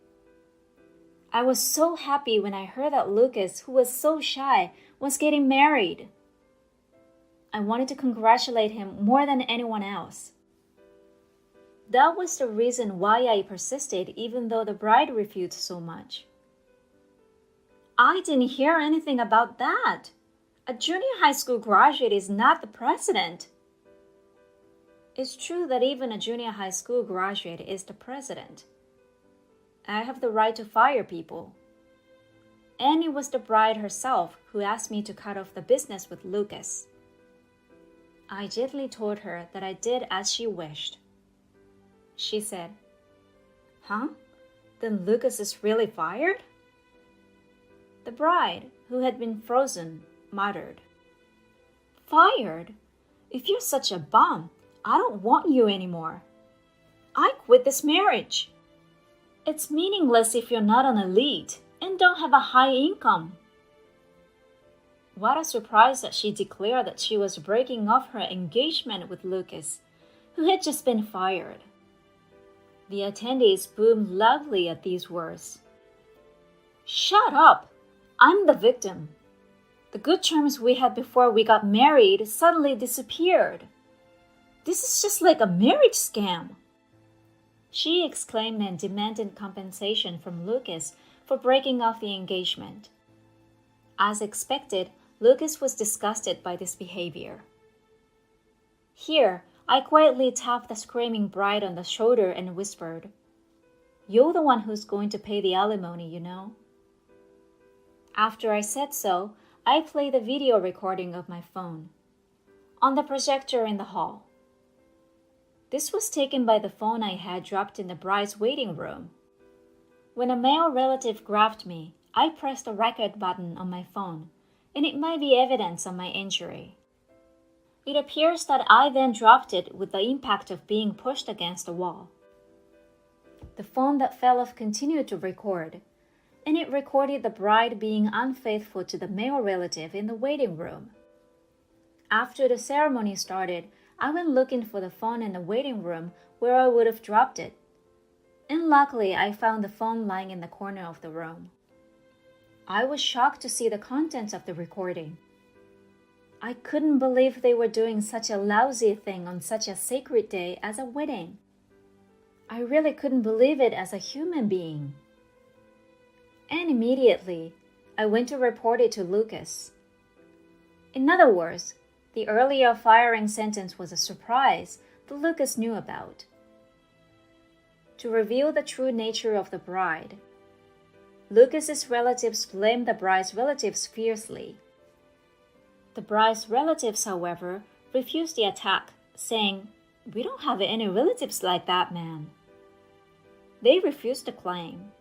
I was so happy when I heard that Lucas, who was so shy, was getting married. I wanted to congratulate him more than anyone else. That was the reason why I persisted even though the bride refused so much. I didn't hear anything about that. A junior high school graduate is not the president. It's true that even a junior high school graduate is the president. I have the right to fire people. And it was the bride herself who asked me to cut off the business with Lucas. I gently told her that I did as she wished. She said, "Huh? Then Lucas is really fired?" The bride, who had been frozen, muttered, "Fired? If you're such a bum, I don't want you anymore. I quit this marriage. It's meaningless if you're not an elite and don't have a high income." What a surprise that she declared that she was breaking off her engagement with Lucas, who had just been fired. The attendees boomed loudly at these words. "Shut up! I'm the victim. The good terms we had before we got married suddenly disappeared. This is just like a marriage scam," she exclaimed and demanded compensation from Lucas for breaking off the engagement. As expected, Lucas was disgusted by this behavior. Here, I quietly tapped the screaming bride on the shoulder and whispered, "You're the one who's going to pay the alimony, you know." After I said so, I played the video recording of my phone on the projector in the hall. This was taken by the phone I had dropped in the bride's waiting room. When a male relative grabbed me, I pressed the record button on my phone, and it might be evidence of my injury. It appears that I then dropped it with the impact of being pushed against a wall. The phone that fell off continued to record, and it recorded the bride being unfaithful to the male relative in the waiting room. After the ceremony started, I went looking for the phone in the waiting room where I would have dropped it, and luckily I found the phone lying in the corner of the room. I was shocked to see the contents of the recording. I couldn't believe they were doing such a lousy thing on such a sacred day as a wedding. I really couldn't believe it as a human being. And immediately, I went to report it to Lucas. In other words, the earlier firing sentence was a surprise that Lucas knew about. To reveal the true nature of the bride, Lucas's relatives blamed the bride's relatives fiercely. The bride's relatives, however, refused the attack, saying, "We don't have any relatives like that man." They refused the claim.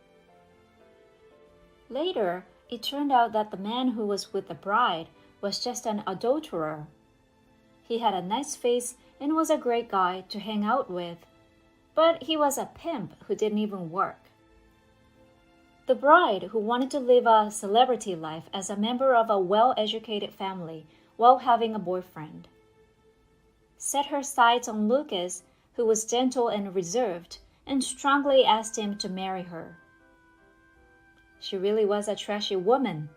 Later, it turned out that the man who was with the bride was just an adulterer. He had a nice face and was a great guy to hang out with, but he was a pimp who didn't even work. The bride, who wanted to live a celebrity life as a member of a well-educated family while having a boyfriend, set her sights on Lucas, who was gentle and reserved, and strongly asked him to marry her. She really was a trashy woman.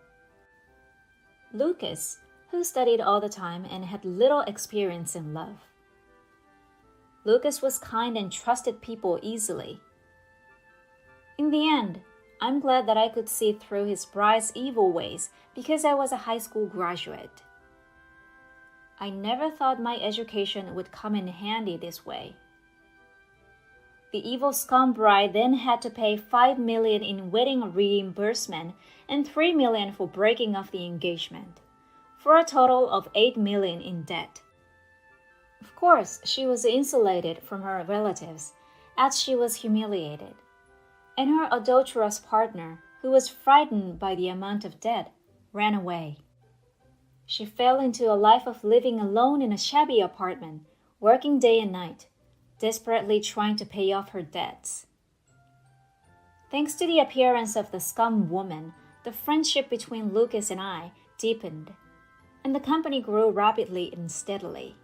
Lucas, who studied all the time and had little experience in love. Lucas was kind and trusted people easily. In the end, I'm glad that I could see through his bride's evil ways because I was a high school graduate. I never thought my education would come in handy this way. The evil scum bride then had to pay $5 million in wedding reimbursement and $3 million for breaking off the engagement, for a total of $8 million in debt. Of course, she was insulated from her relatives, as she was humiliated, and her adulterous partner, who was frightened by the amount of debt, ran away. She fell into a life of living alone in a shabby apartment, working day and night, desperately trying to pay off her debts. Thanks to the appearance of the scum woman, the friendship between Lucas and I deepened, and the company grew rapidly and steadily.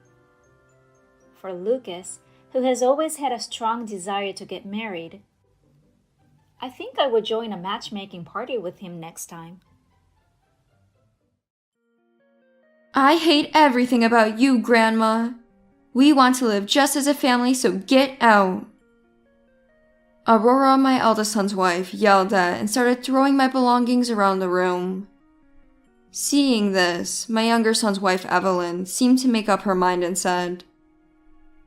For Lucas, who has always had a strong desire to get married, I think I would join a matchmaking party with him next time. I hate everything about you, Grandma. We want to live just as a family, so get out. Aurora, my eldest son's wife, yelled at and started throwing my belongings around the room. Seeing this, my younger son's wife, Evelyn, seemed to make up her mind and said,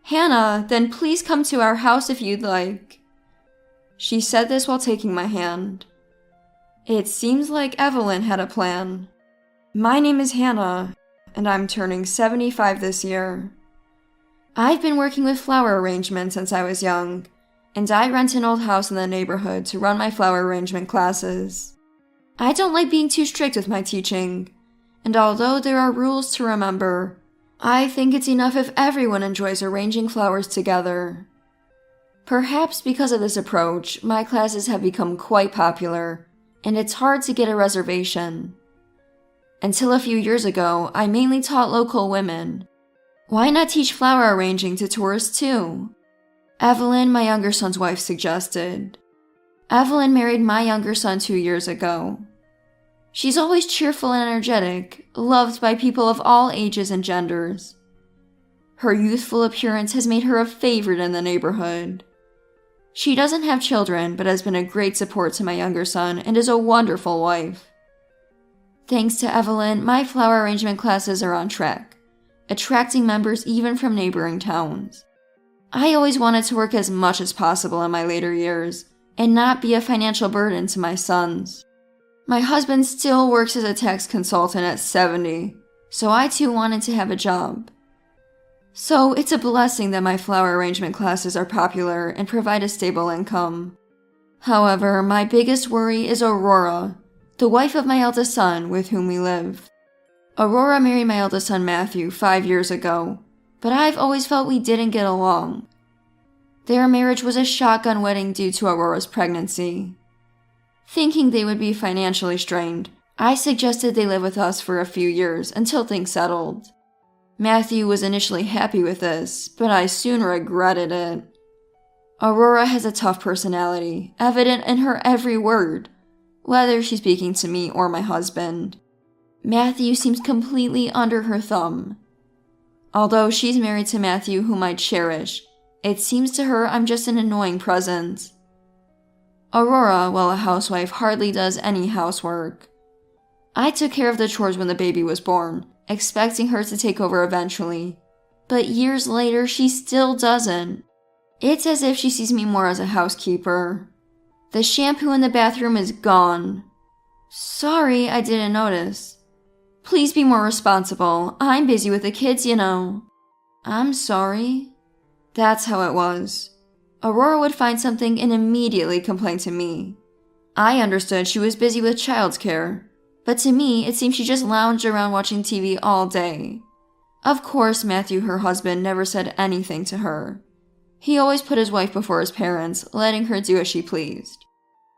"Hannah, then please come to our house if you'd like." She said this while taking my hand. It seems like Evelyn had a plan. "My name is Hannah, and I'm turning 75 this year. I've been working with flower arrangement since I was young, and I rent an old house in the neighborhood to run my flower arrangement classes. I don't like being too strict with my teaching, and although there are rules to remember, I think it's enough if everyone enjoys arranging flowers together. Perhaps because of this approach, my classes have become quite popular, and it's hard to get a reservation. Until a few years ago, I mainly taught local women. Why not teach flower arranging to tourists too? Evelyn, my younger son's wife, suggested. Evelyn married my younger son 2 years ago. She's always cheerful and energetic, loved by people of all ages and genders. Her youthful appearance has made her a favorite in the neighborhood. She doesn't have children, but has been a great support to my younger son and is a wonderful wife. Thanks to Evelyn, my flower arrangement classes are on track, attracting members even from neighboring towns. I always wanted to work as much as possible in my later years and not be a financial burden to my sons. My husband still works as a tax consultant at 70, so I too wanted to have a job. So it's a blessing that my flower arrangement classes are popular and provide a stable income. However, my biggest worry is Aurora, the wife of my eldest son with whom we live. Aurora married my eldest son Matthew 5 years ago, but I've always felt we didn't get along. Their marriage was a shotgun wedding due to Aurora's pregnancy. Thinking they would be financially strained, I suggested they live with us for a few years until things settled. Matthew was initially happy with this, but I soon regretted it. Aurora has a tough personality, evident in her every word, whether she's speaking to me or my husband. Matthew seems completely under her thumb. Although she's married to Matthew, whom I cherish, it seems to her I'm just an annoying presence. Aurora, while a housewife, hardly does any housework. I took care of the chores when the baby was born, expecting her to take over eventually, but years later she still doesn't. It's as if she sees me more as a housekeeper. The shampoo in the bathroom is gone. Sorry, I didn't notice. Please be more responsible. I'm busy with the kids, you know. I'm sorry. That's how it was. Aurora would find something and immediately complain to me. I understood she was busy with childcare, but to me it seemed she just lounged around watching TV all day. Of course, Matthew, her husband, never said anything to her. He always put his wife before his parents, letting her do as she pleased.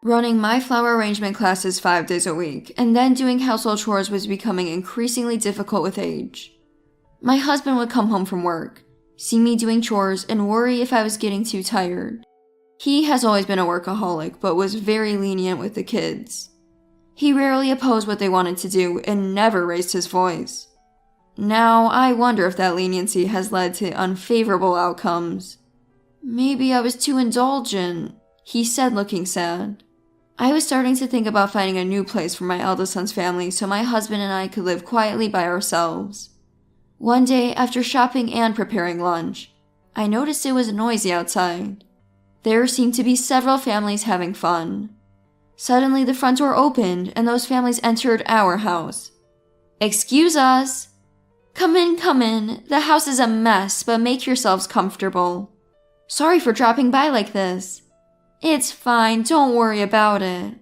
Running my flower arrangement classes 5 days a week, and then doing household chores was becoming increasingly difficult with age. My husband would come home from work, see me doing chores, and worry if I was getting too tired. He has always been a workaholic, but was very lenient with the kids. He rarely opposed what they wanted to do and never raised his voice. Now, I wonder if that leniency has led to unfavorable outcomes. Maybe I was too indulgent, he said, looking sad. I was starting to think about finding a new place for my eldest son's family so my husband and I could live quietly by ourselves. One day, after shopping and preparing lunch, I noticed it was noisy outside. There seemed to be several families having fun. Suddenly, the front door opened and those families entered our house. "Excuse us." Come in. The house is a mess, but make yourselves comfortable. Sorry for dropping by like this." "It's fine, don't worry about it."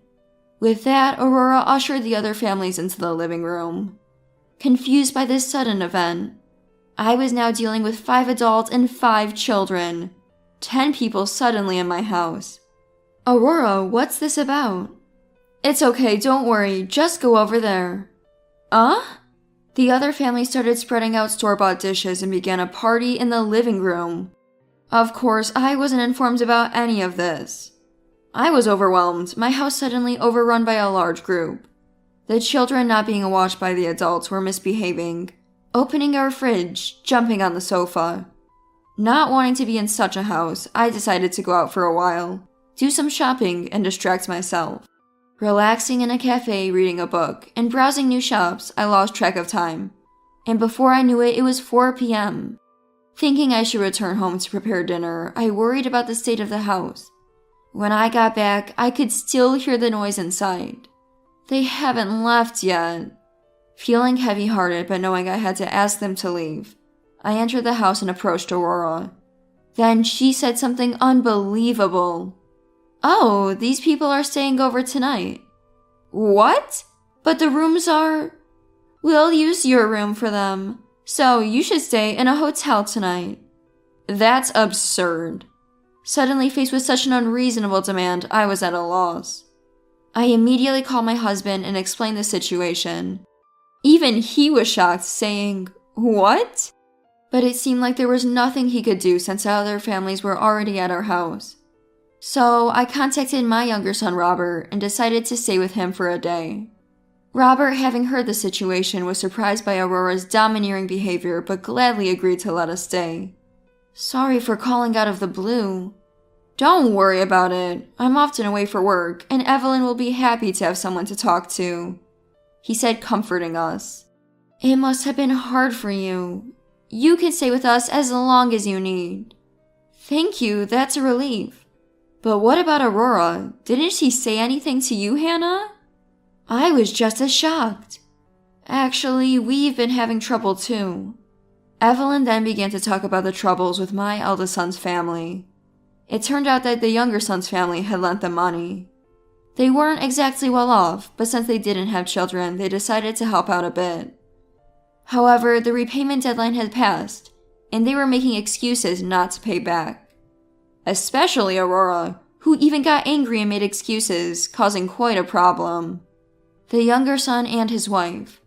With that, Aurora ushered the other families into the living room. Confused by this sudden event, I was now dealing with 5 adults and 5 children. 10 people suddenly in my house. "Aurora, what's this about?" "It's okay, don't worry, just go over there." The other family started spreading out store-bought dishes and began a party in the living room. Of course, I wasn't informed about any of this. I was overwhelmed, my house suddenly overrun by a large group. The children, not being watched by the adults, were misbehaving, opening our fridge, jumping on the sofa. Not wanting to be in such a house, I decided to go out for a while, do some shopping, and distract myself. Relaxing in a cafe, reading a book, and browsing new shops, I lost track of time, and before I knew it, it was 4 p.m. Thinking I should return home to prepare dinner, I worried about the state of the house. When I got back, I could still hear the noise inside. They haven't left yet. Feeling heavy-hearted but knowing I had to ask them to leave, I entered the house and approached Aurora. Then she said something unbelievable. "Oh, these people are staying over tonight." "What? But the rooms are..." "We'll use your room for them, so you should stay in a hotel tonight." That's absurd. Suddenly faced with such an unreasonable demand, I was at a loss. I immediately called my husband and explained the situation. Even he was shocked, saying, "What?" But it seemed like there was nothing he could do since other families were already at our house. So I contacted my younger son Robert and decided to stay with him for a day. Robert, having heard the situation, was surprised by Aurora's domineering behavior but gladly agreed to let us stay. "Sorry for calling out of the blue." "Don't worry about it. I'm often away for work, and Evelyn will be happy to have someone to talk to," he said, comforting us. "It must have been hard for you. You can stay with us as long as you need." "Thank you, that's a relief." "But what about Aurora? Didn't she say anything to you, Hannah?" I was just as shocked. "Actually, we've been having trouble too." Evelyn then began to talk about the troubles with my eldest son's family. It turned out that the younger son's family had lent them money. They weren't exactly well off, but since they didn't have children, they decided to help out a bit. However, the repayment deadline had passed, and they were making excuses not to pay back. Especially Aurora, who even got angry and made excuses, causing quite a problem. The younger son and his wife.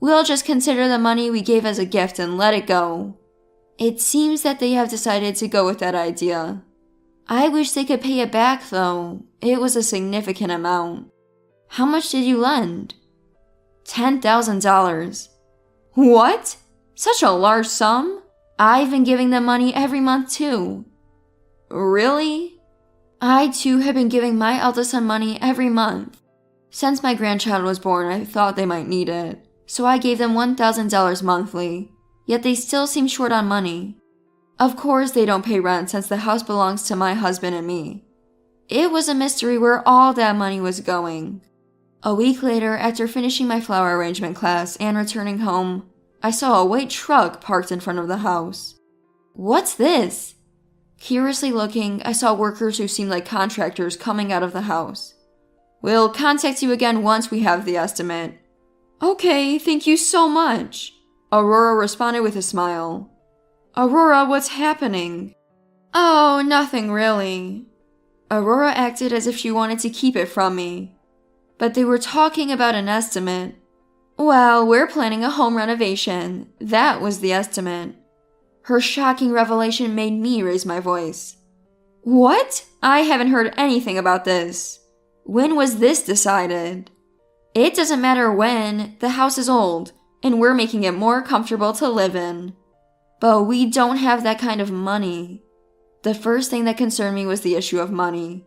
"We'll just consider the money we gave as a gift and let it go." It seems that they have decided to go with that idea. I wish they could pay it back, though. It was a significant amount. "How much did you lend?" $10,000. "What? Such a large sum? I've been giving them money every month, too." "Really?" "I, too, have been giving my eldest son money every month. Since my grandchild was born, I thought they might need it, so I gave them $1,000 monthly, yet they still seem short on money. Of course they don't pay rent since the house belongs to my husband and me. It was a mystery where all that money was going." A week later, after finishing my flower arrangement class and returning home, I saw a white truck parked in front of the house. "What's this?" Curiously looking, I saw workers who seemed like contractors coming out of the house. "We'll contact you again once we have the estimate." "Okay, thank you so much," Aurora responded with a smile. "Aurora, what's happening?" "Oh, nothing really." Aurora acted as if she wanted to keep it from me. "But they were talking about an estimate." "Well, we're planning a home renovation. That was the estimate." Her shocking revelation made me raise my voice. "What? I haven't heard anything about this. When was this decided?" "It doesn't matter when. The house is old, and we're making it more comfortable to live in. But we don't have that kind of money." The first thing that concerned me was the issue of money.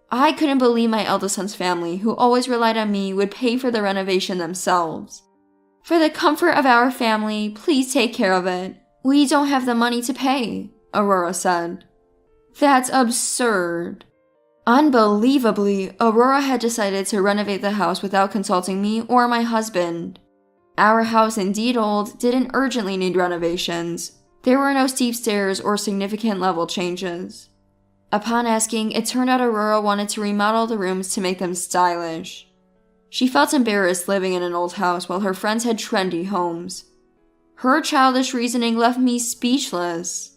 I couldn't believe my eldest son's family, who always relied on me, would pay for the renovation themselves. "For the comfort of our family, please take care of it. We don't have the money to pay," Aurora said. "That's absurd." Unbelievably, Aurora had decided to renovate the house without consulting me or my husband. Our house, indeed old, didn't urgently need renovations. There were no steep stairs or significant level changes. Upon asking, it turned out Aurora wanted to remodel the rooms to make them stylish. She felt embarrassed living in an old house while her friends had trendy homes. Her childish reasoning left me speechless.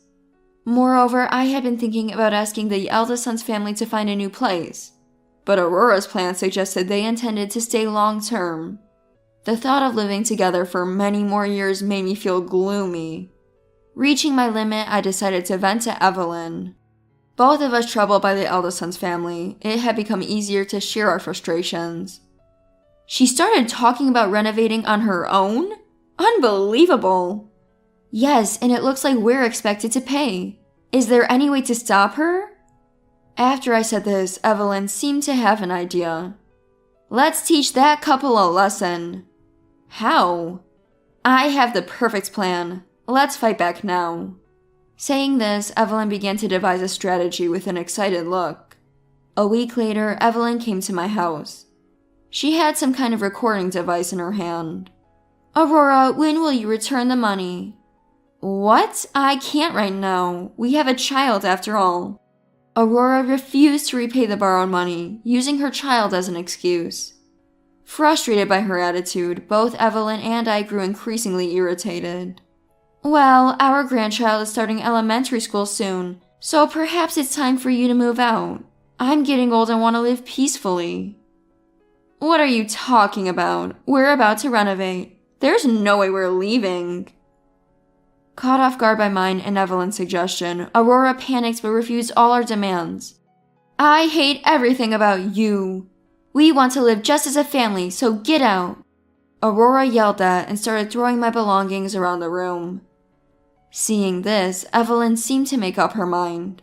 Moreover, I had been thinking about asking the eldest son's family to find a new place, but Aurora's plan suggested they intended to stay long-term. The thought of living together for many more years made me feel gloomy. Reaching my limit, I decided to vent to Evelyn. Both of us troubled by the eldest son's family, it had become easier to share our frustrations. She started talking about renovating on her own? Unbelievable! Yes, and it looks like we're expected to pay. Is there any way to stop her? After I said this, Evelyn seemed to have an idea. "Let's teach that couple a lesson." "How?" "I have the perfect plan. Let's fight back now." Saying this, Evelyn began to devise a strategy with an excited look. A week later, Evelyn came to my house. She had some kind of recording device in her hand. Aurora, when will you return the money? What? I can't right now. We have a child after all. Aurora refused to repay the borrowed money, using her child as an excuse. Frustrated by her attitude, both Evelyn and I grew increasingly irritated. Well, our grandchild is starting elementary school soon, so perhaps it's time for you to move out. I'm getting old and want to live peacefully. What are you talking about? We're about to renovate. There's no way we're leaving. Caught off guard by mine and Evelyn's suggestion, Aurora panicked but refused all our demands. I hate everything about you. We want to live just as a family, so get out. Aurora yelled that and started throwing my belongings around the room. Seeing this, Evelyn seemed to make up her mind.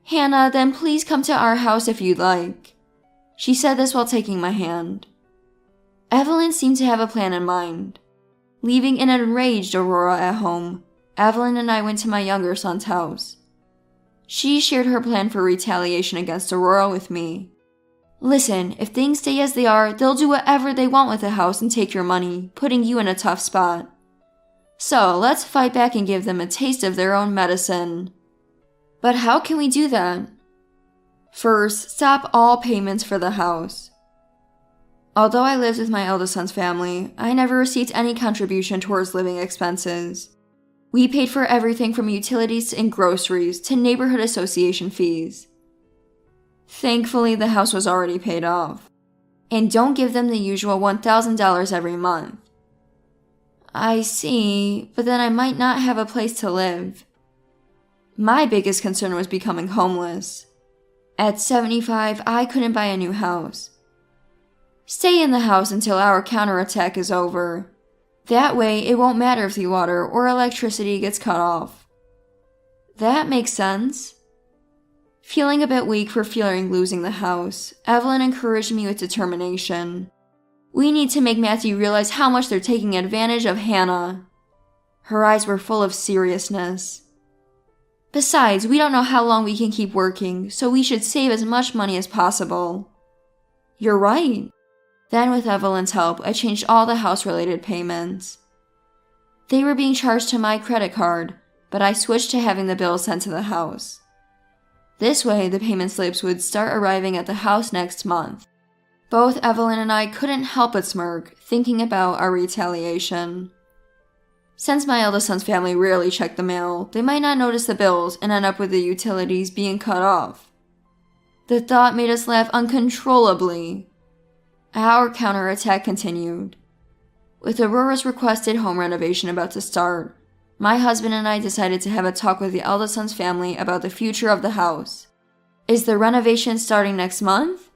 Hannah, then please come to our house if you'd like. She said this while taking my hand. Evelyn seemed to have a plan in mind. Leaving an enraged Aurora at home, Evelyn and I went to my younger son's house. She shared her plan for retaliation against Aurora with me. Listen, if things stay as they are, they'll do whatever they want with the house and take your money, putting you in a tough spot. So, let's fight back and give them a taste of their own medicine. But how can we do that? First, stop all payments for the house. Although I lived with my eldest son's family, I never received any contribution towards living expenses. We paid for everything from utilities and groceries to neighborhood association fees. Thankfully, the house was already paid off. And don't give them the usual $1,000 every month. I see, but then I might not have a place to live. My biggest concern was becoming homeless. At 75, I couldn't buy a new house. Stay in the house until our counterattack is over. That way, it won't matter if the water or electricity gets cut off. That makes sense. Feeling a bit weak for fearing losing the house, Evelyn encouraged me with determination. We need to make Matthew realize how much they're taking advantage of Hannah. Her eyes were full of seriousness. Besides, we don't know how long we can keep working, so we should save as much money as possible. You're right. Then with Evelyn's help, I changed all the house-related payments. They were being charged to my credit card, but I switched to having the bills sent to the house. This way, the payment slips would start arriving at the house next month. Both Evelyn and I couldn't help but smirk, thinking about our retaliation. Since my eldest son's family rarely checked the mail, they might not notice the bills and end up with the utilities being cut off. The thought made us laugh uncontrollably. Our counterattack continued. With Aurora's requested home renovation about to start, my husband and I decided to have a talk with the eldest son's family about the future of the house. Is the renovation starting next month?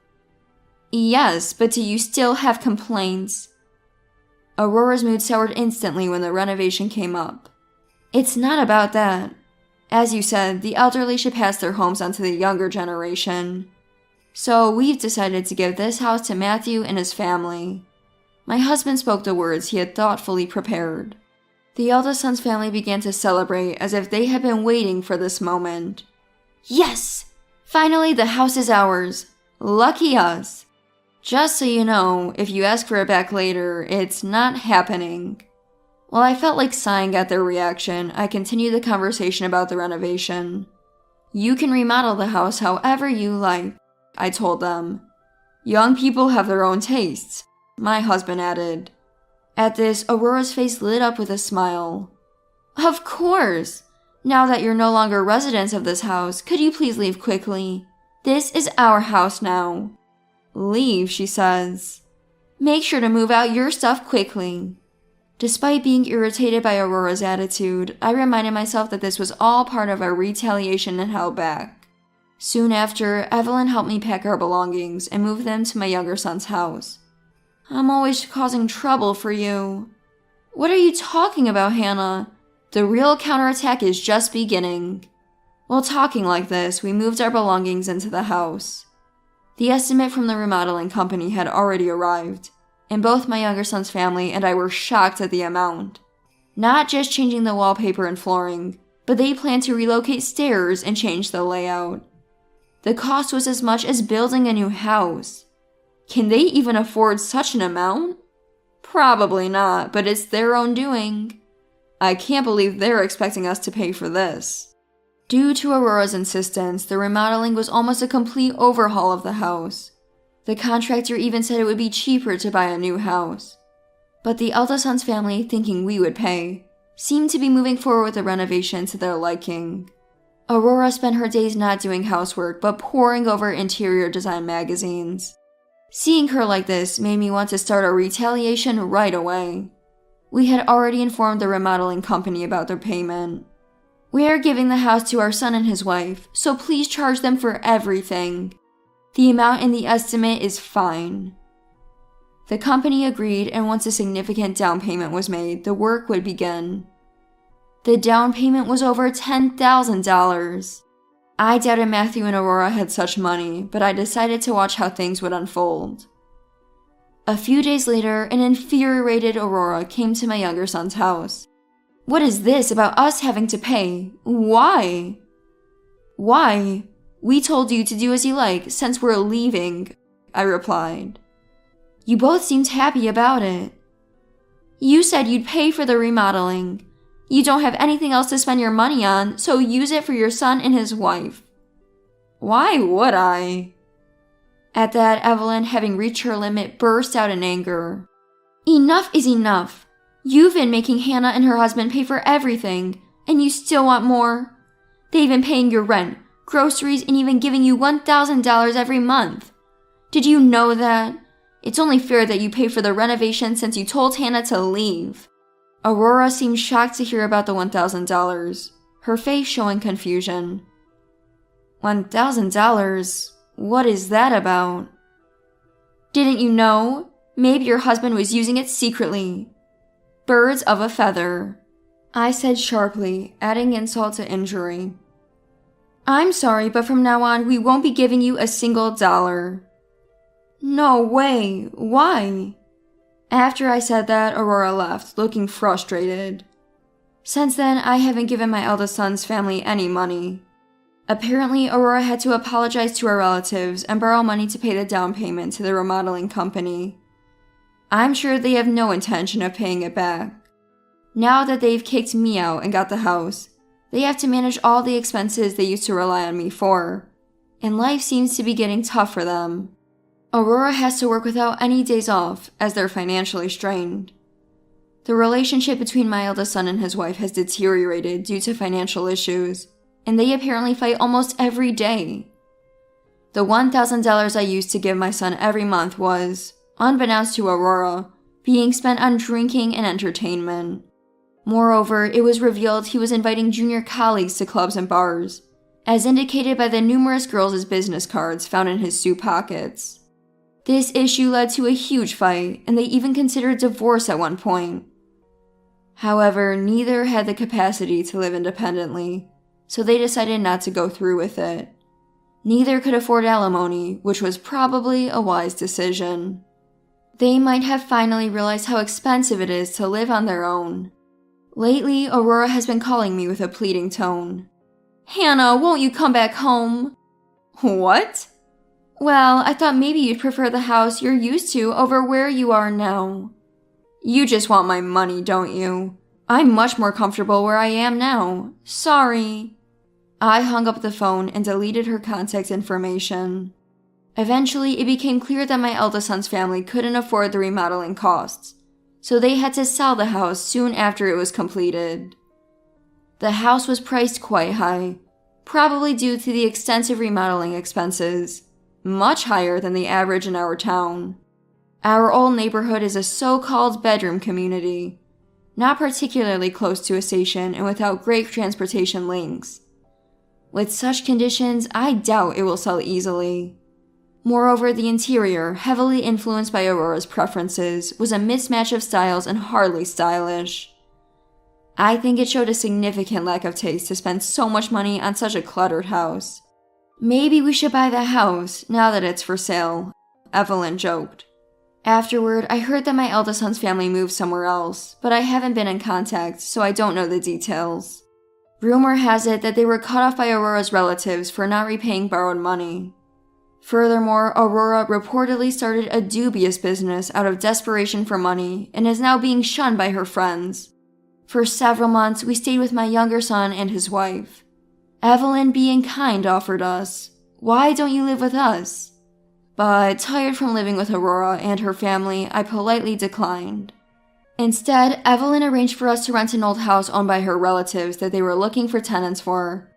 Yes, but do you still have complaints? Aurora's mood soured instantly when the renovation came up. It's not about that. As you said, the elderly should pass their homes on to the younger generation. So we've decided to give this house to Matthew and his family. My husband spoke the words he had thoughtfully prepared. The eldest son's family began to celebrate as if they had been waiting for this moment. Yes! Finally, the house is ours. Lucky us. Just so you know, if you ask for it back later, it's not happening. While I felt like sighing at their reaction, I continued the conversation about the renovation. You can remodel the house however you like, I told them. Young people have their own tastes, my husband added. At this, Aurora's face lit up with a smile. Of course! Now that you're no longer residents of this house, could you please leave quickly? This is our house now. Leave, she says. Make sure to move out your stuff quickly. Despite being irritated by Aurora's attitude, I reminded myself that this was all part of our retaliation and held back. Soon after, Evelyn helped me pack our belongings and move them to my younger son's house. I'm always causing trouble for you. What are you talking about, Hannah? The real counterattack is just beginning. While talking like this, we moved our belongings into the house. The estimate from the remodeling company had already arrived, and both my younger son's family and I were shocked at the amount. Not just changing the wallpaper and flooring, but they planned to relocate stairs and change the layout. The cost was as much as building a new house. Can they even afford such an amount? Probably not, but it's their own doing. I can't believe they're expecting us to pay for this. Due to Aurora's insistence, the remodeling was almost a complete overhaul of the house. The contractor even said it would be cheaper to buy a new house. But the eldest son's family, thinking we would pay, seemed to be moving forward with the renovation to their liking. Aurora spent her days not doing housework, but poring over interior design magazines. Seeing her like this made me want to start a retaliation right away. We had already informed the remodeling company about their payment. We are giving the house to our son and his wife, so please charge them for everything. The amount in the estimate is fine. The company agreed, and once a significant down payment was made, the work would begin. The down payment was over $10,000. I doubted Matthew and Aurora had such money, but I decided to watch how things would unfold. A few days later, an infuriated Aurora came to my younger son's house. What is this about us having to pay? Why? Why? We told you to do as you like since we're leaving, I replied. You both seemed happy about it. You said you'd pay for the remodeling. You don't have anything else to spend your money on, so use it for your son and his wife. Why would I? At that, Evelyn, having reached her limit, burst out in anger. Enough is enough. You've been making Hannah and her husband pay for everything, and you still want more. They've been paying your rent, groceries, and even giving you $1,000 every month. Did you know that? It's only fair that you pay for the renovation since you told Hannah to leave. Aurora seemed shocked to hear about the $1,000, her face showing confusion. $1,000? What is that about? Didn't you know? Maybe your husband was using it secretly. Birds of a feather, I said sharply, adding insult to injury. I'm sorry, but from now on, we won't be giving you a single dollar. No way. Why? After I said that, Aurora left, looking frustrated. Since then, I haven't given my eldest son's family any money. Apparently, Aurora had to apologize to her relatives and borrow money to pay the down payment to the remodeling company. I'm sure they have no intention of paying it back. Now that they've kicked me out and got the house, they have to manage all the expenses they used to rely on me for, and life seems to be getting tough for them. Aurora has to work without any days off as they're financially strained. The relationship between my eldest son and his wife has deteriorated due to financial issues, and they apparently fight almost every day. The $1,000 I used to give my son every month was, unbeknownst to Aurora, being spent on drinking and entertainment. Moreover, it was revealed he was inviting junior colleagues to clubs and bars, as indicated by the numerous girls' business cards found in his suit pockets. This issue led to a huge fight, and they even considered divorce at one point. However, neither had the capacity to live independently, so they decided not to go through with it. Neither could afford alimony, which was probably a wise decision. They might have finally realized how expensive it is to live on their own. Lately, Aurora has been calling me with a pleading tone. Hannah, won't you come back home? What? Well, I thought maybe you'd prefer the house you're used to over where you are now. You just want my money, don't you? I'm much more comfortable where I am now. Sorry. I hung up the phone and deleted her contact information. Eventually, it became clear that my eldest son's family couldn't afford the remodeling costs, so they had to sell the house soon after it was completed. The house was priced quite high, probably due to the extensive remodeling expenses, much higher than the average in our town. Our old neighborhood is a so-called bedroom community, not particularly close to a station and without great transportation links. With such conditions, I doubt it will sell easily. Moreover, the interior, heavily influenced by Aurora's preferences, was a mismatch of styles and hardly stylish. I think it showed a significant lack of taste to spend so much money on such a cluttered house. Maybe we should buy the house, now that it's for sale, Evelyn joked. Afterward, I heard that my eldest son's family moved somewhere else, but I haven't been in contact, so I don't know the details. Rumor has it that they were cut off by Aurora's relatives for not repaying borrowed money. Furthermore, Aurora reportedly started a dubious business out of desperation for money and is now being shunned by her friends. For several months, we stayed with my younger son and his wife. Evelyn, being kind, offered us, "Why don't you live with us?" But tired from living with Aurora and her family, I politely declined. Instead, Evelyn arranged for us to rent an old house owned by her relatives that they were looking for tenants for.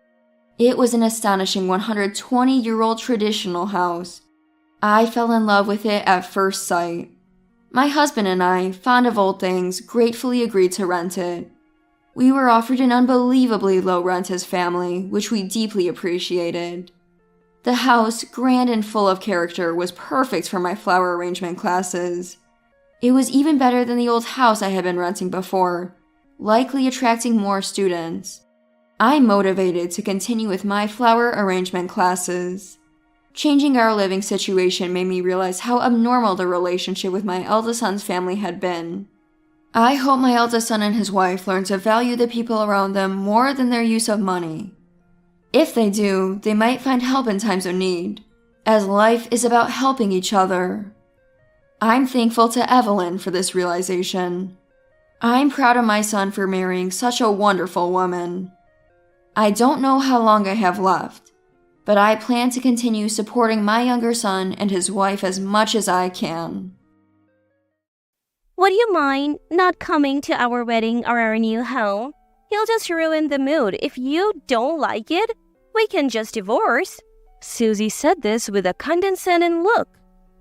It was an astonishing 120-year-old traditional house. I fell in love with it at first sight. My husband and I, fond of old things, gratefully agreed to rent it. We were offered an unbelievably low rent as family, which we deeply appreciated. The house, grand and full of character, was perfect for my flower arrangement classes. It was even better than the old house I had been renting before, likely attracting more students. I'm motivated to continue with my flower arrangement classes. Changing our living situation made me realize how abnormal the relationship with my eldest son's family had been. I hope my eldest son and his wife learn to value the people around them more than their use of money. If they do, they might find help in times of need, as life is about helping each other. I'm thankful to Evelyn for this realization. I'm proud of my son for marrying such a wonderful woman. I don't know how long I have left, but I plan to continue supporting my younger son and his wife as much as I can. Would you mind not coming to our wedding or our new home? You'll just ruin the mood. If you don't like it, we can just divorce. Susie said this with a condescending look.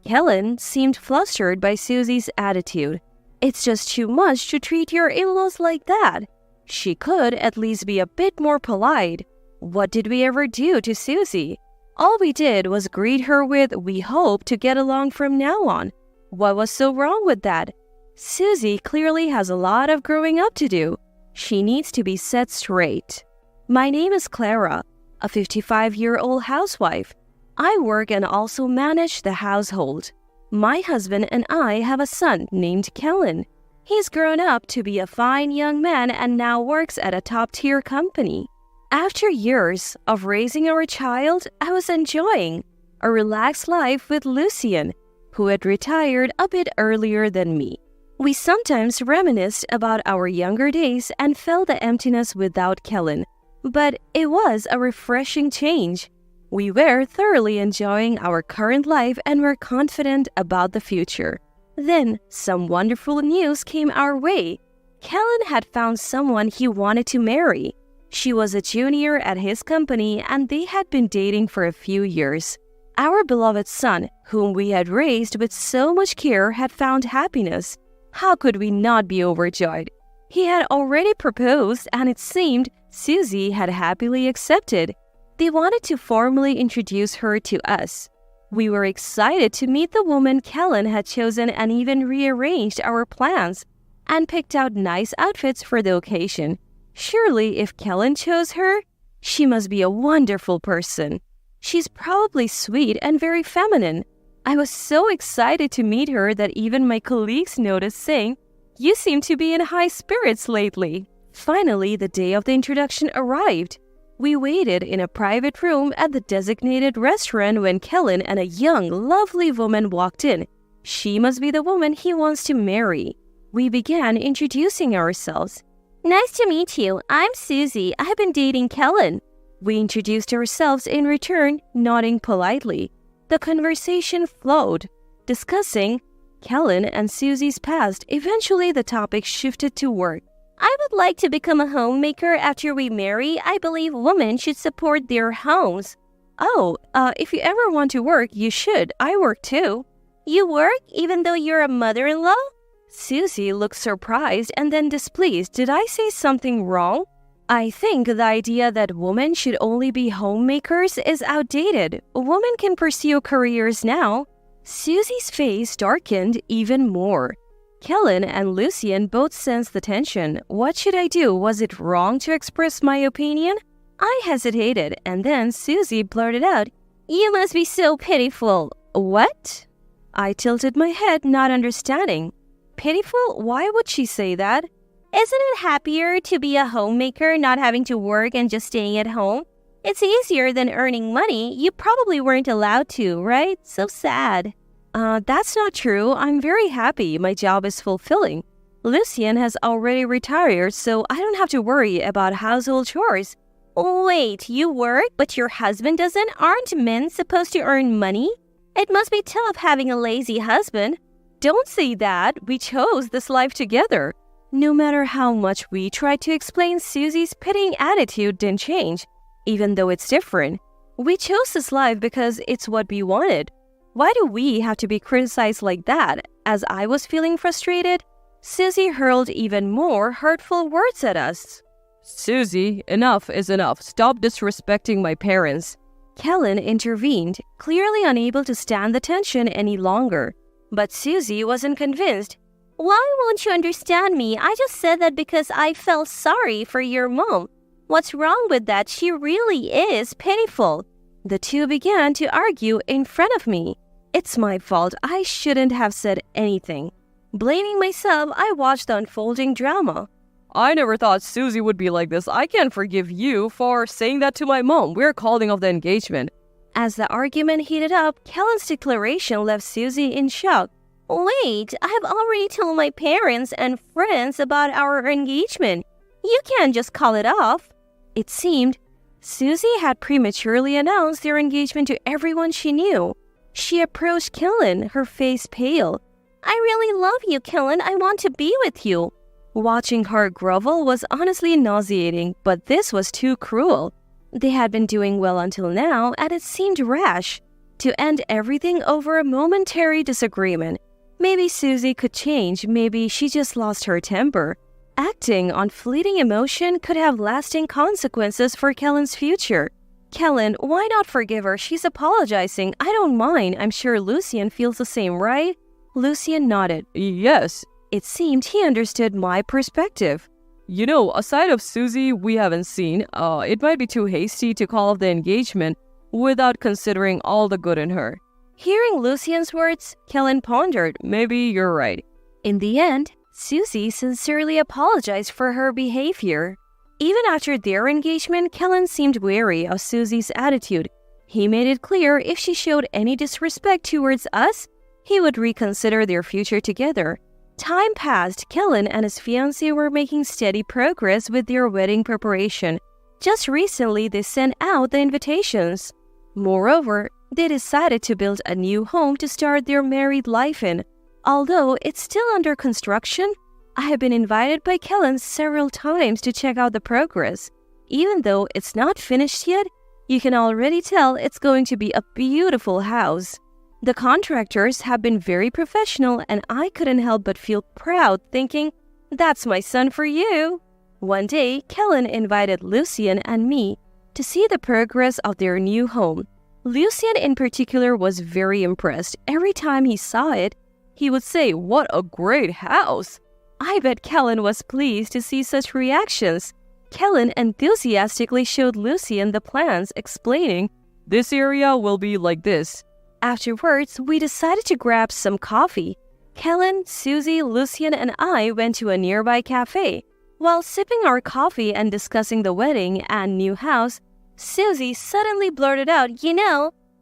Kellen seemed flustered by Susie's attitude. It's just too much to treat your in-laws like that. She could at least be a bit more polite. What did we ever do to Susie? All we did was greet her with, "We hope to get along from now on." What was so wrong with that? Susie clearly has a lot of growing up to do. She needs to be set straight. My name is Clara, a 55-year-old housewife. I work and also manage the household. My husband and I have a son named Kellen. He's grown up to be a fine young man and now works at a top-tier company. After years of raising our child, I was enjoying a relaxed life with Lucien, who had retired a bit earlier than me. We sometimes reminisced about our younger days and felt the emptiness without Kellen, but it was a refreshing change. We were thoroughly enjoying our current life and were confident about the future. Then, some wonderful news came our way. Kellen had found someone he wanted to marry. She was a junior at his company and they had been dating for a few years. Our beloved son, whom we had raised with so much care, had found happiness. How could we not be overjoyed? He had already proposed and it seemed Susie had happily accepted. They wanted to formally introduce her to us. We were excited to meet the woman Kellen had chosen and even rearranged our plans and picked out nice outfits for the occasion. Surely if Kellen chose her, she must be a wonderful person. She's probably sweet and very feminine. I was so excited to meet her that even my colleagues noticed, saying, "You seem to be in high spirits lately." Finally, the day of the introduction arrived. We waited in a private room at the designated restaurant when Kellen and a young, lovely woman walked in. She must be the woman he wants to marry. We began introducing ourselves. "Nice to meet you. I'm Susie. I have been dating Kellen." We introduced ourselves in return, nodding politely. The conversation flowed, discussing Kellen and Susie's past. Eventually, the topic shifted to work. "I would like to become a homemaker after we marry. I believe women should support their homes." "Oh, if you ever want to work, you should. I work too." "You work even though you're a mother-in-law?" Susie looked surprised and then displeased. Did I say something wrong? I think the idea that women should only be homemakers is outdated. Women can pursue careers now. Susie's face darkened even more. Kellen and Lucien both sensed the tension. What should I do? Was it wrong to express my opinion? I hesitated, and then Susie blurted out, "You must be so pitiful." "What?" I tilted my head, not understanding. Pitiful? Why would she say that? "Isn't it happier to be a homemaker, not having to work and just staying at home? It's easier than earning money. You probably weren't allowed to, right? So sad. That's not true. I'm very happy. My job is fulfilling. Lucien has already retired, so I don't have to worry about household chores. Wait, you work, but your husband doesn't? Aren't men supposed to earn money? It must be tough having a lazy husband. Don't say that. We chose this life together. No matter how much we tried to explain, Susie's pitying attitude didn't change, even though it's different. We chose this life because it's what we wanted. Why do we have to be criticized like that? As I was feeling frustrated, Susie hurled even more hurtful words at us. Susie, enough is enough. Stop disrespecting my parents. Kellen intervened, clearly unable to stand the tension any longer. But Susie wasn't convinced. Why won't you understand me? I just said that because I felt sorry for your mom. What's wrong with that? She really is pitiful. The two began to argue in front of me. It's my fault. I shouldn't have said anything. Blaming myself, I watched the unfolding drama. I never thought Susie would be like this. I can't forgive you for saying that to my mom. We're calling off the engagement. As the argument heated up, Kellen's declaration left Susie in shock. Wait, I have already told my parents and friends about our engagement. You can't just call it off. It seemed Susie had prematurely announced their engagement to everyone she knew. She approached Kellen, her face pale. I really love you, Kellen. I want to be with you. Watching her grovel was honestly nauseating, but this was too cruel. They had been doing well until now, and it seemed rash to end everything over a momentary disagreement. Maybe Susie could change, maybe she just lost her temper. Acting on fleeting emotion could have lasting consequences for Kellen's future. Kellen, why not forgive her? She's apologizing. I don't mind. I'm sure Lucien feels the same, right? Lucien nodded. Yes. It seemed he understood my perspective. You know, aside of Susie we haven't seen, it might be too hasty to call off the engagement without considering all the good in her. Hearing Lucien's words, Kellen pondered. Maybe you're right. In the end, Susie sincerely apologized for her behavior. Even after their engagement, Kellen seemed wary of Susie's attitude. He made it clear if she showed any disrespect towards us, he would reconsider their future together. Time passed. Kellen and his fiancée were making steady progress with their wedding preparation. Just recently, they sent out the invitations. Moreover, they decided to build a new home to start their married life in. Although it's still under construction, I have been invited by Kellen several times to check out the progress. Even though it's not finished yet, you can already tell it's going to be a beautiful house. The contractors have been very professional, and I couldn't help but feel proud thinking, that's my son for you. One day, Kellen invited Lucien and me to see the progress of their new home. Lucien in particular was very impressed. Every time he saw it, he would say, "What a great house!" I bet Kellen was pleased to see such reactions. Kellen enthusiastically showed Lucien the plans, explaining, "This area will be like this." Afterwards, we decided to grab some coffee. Kellen, Susie, Lucien, and I went to a nearby cafe. While sipping our coffee and discussing the wedding and new house, Susie suddenly blurted out,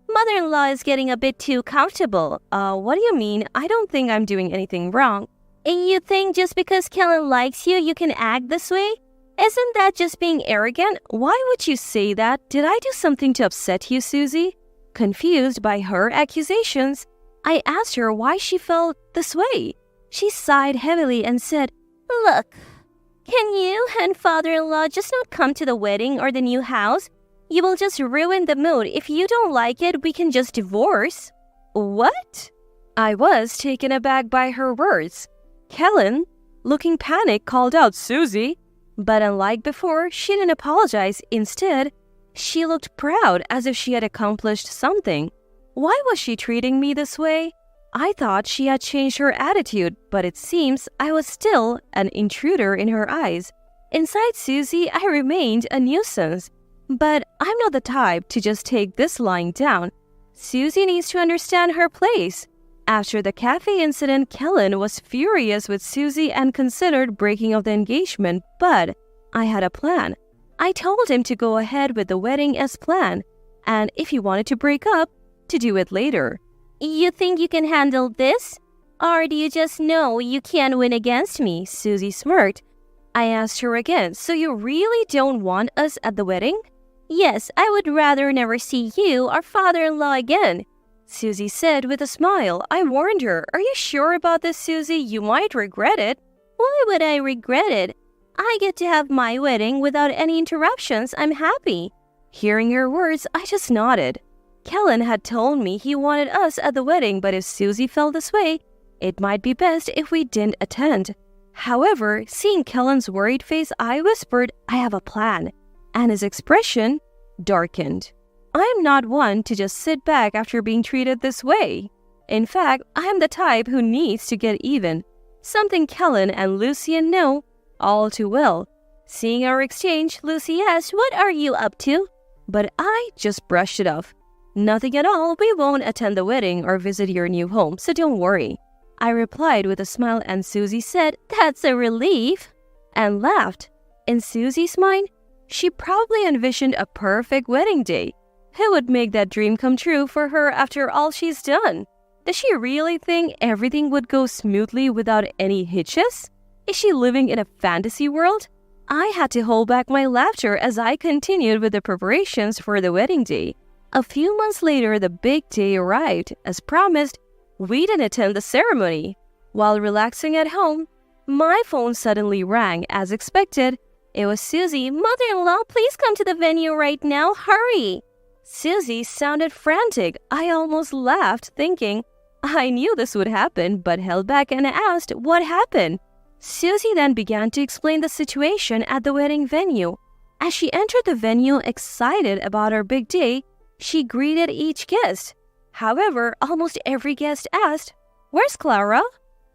mother-in-law is getting a bit too comfortable. What do you mean? I don't think I'm doing anything wrong. And you think just because Kellen likes you, you can act this way? Isn't that just being arrogant? Why would you say that? Did I do something to upset you, Susie? Confused by her accusations, I asked her why she felt this way. She sighed heavily and said, Look, can you and father-in-law just not come to the wedding or the new house? You will just ruin the mood. If you don't like it, we can just divorce. What? I was taken aback by her words. Kellen, looking panicked, called out, Susie. But unlike before, she didn't apologize. Instead, she looked proud as if she had accomplished something. Why was she treating me this way? I thought she had changed her attitude, but it seems I was still an intruder in her eyes. Inside Susie, I remained a nuisance. But I'm not the type to just take this lying down. Susie needs to understand her place. After the cafe incident, Kellen was furious with Susie and considered breaking off the engagement, but I had a plan. I told him to go ahead with the wedding as planned, and if he wanted to break up, to do it later. You think you can handle this? Or do you just know you can't win against me? Susie smirked. I asked her again, so you really don't want us at the wedding? Yes, I would rather never see you or father-in-law again, Susie said with a smile. I warned her, are you sure about this, Susie? You might regret it. Why would I regret it? I get to have my wedding without any interruptions. I'm happy. Hearing her words, I just nodded. Kellen had told me he wanted us at the wedding, but if Susie felt this way, it might be best if we didn't attend. However, seeing Kellen's worried face, I whispered, I have a plan, and his expression darkened. I am not one to just sit back after being treated this way. In fact, I am the type who needs to get even, something Kellen and Lucien know all too well. Seeing our exchange, Lucy asked, what are you up to? But I just brushed it off. Nothing at all. We won't attend the wedding or visit your new home, so don't worry. I replied with a smile, and Susie said, that's a relief, and laughed. In Susie's mind, she probably envisioned a perfect wedding day. Who would make that dream come true for her after all she's done? Does she really think everything would go smoothly without any hitches? Is she living in a fantasy world? I had to hold back my laughter as I continued with the preparations for the wedding day. A few months later, the big day arrived. As promised, we didn't attend the ceremony. While relaxing at home, my phone suddenly rang as expected. It was Susie. Mother-in-law, please come to the venue right now. Hurry! Susie sounded frantic. I almost laughed, thinking I knew this would happen, but held back and asked what happened. Susie then began to explain the situation at the wedding venue. As she entered the venue excited about her big day, she greeted each guest. However, almost every guest asked, where's Clara?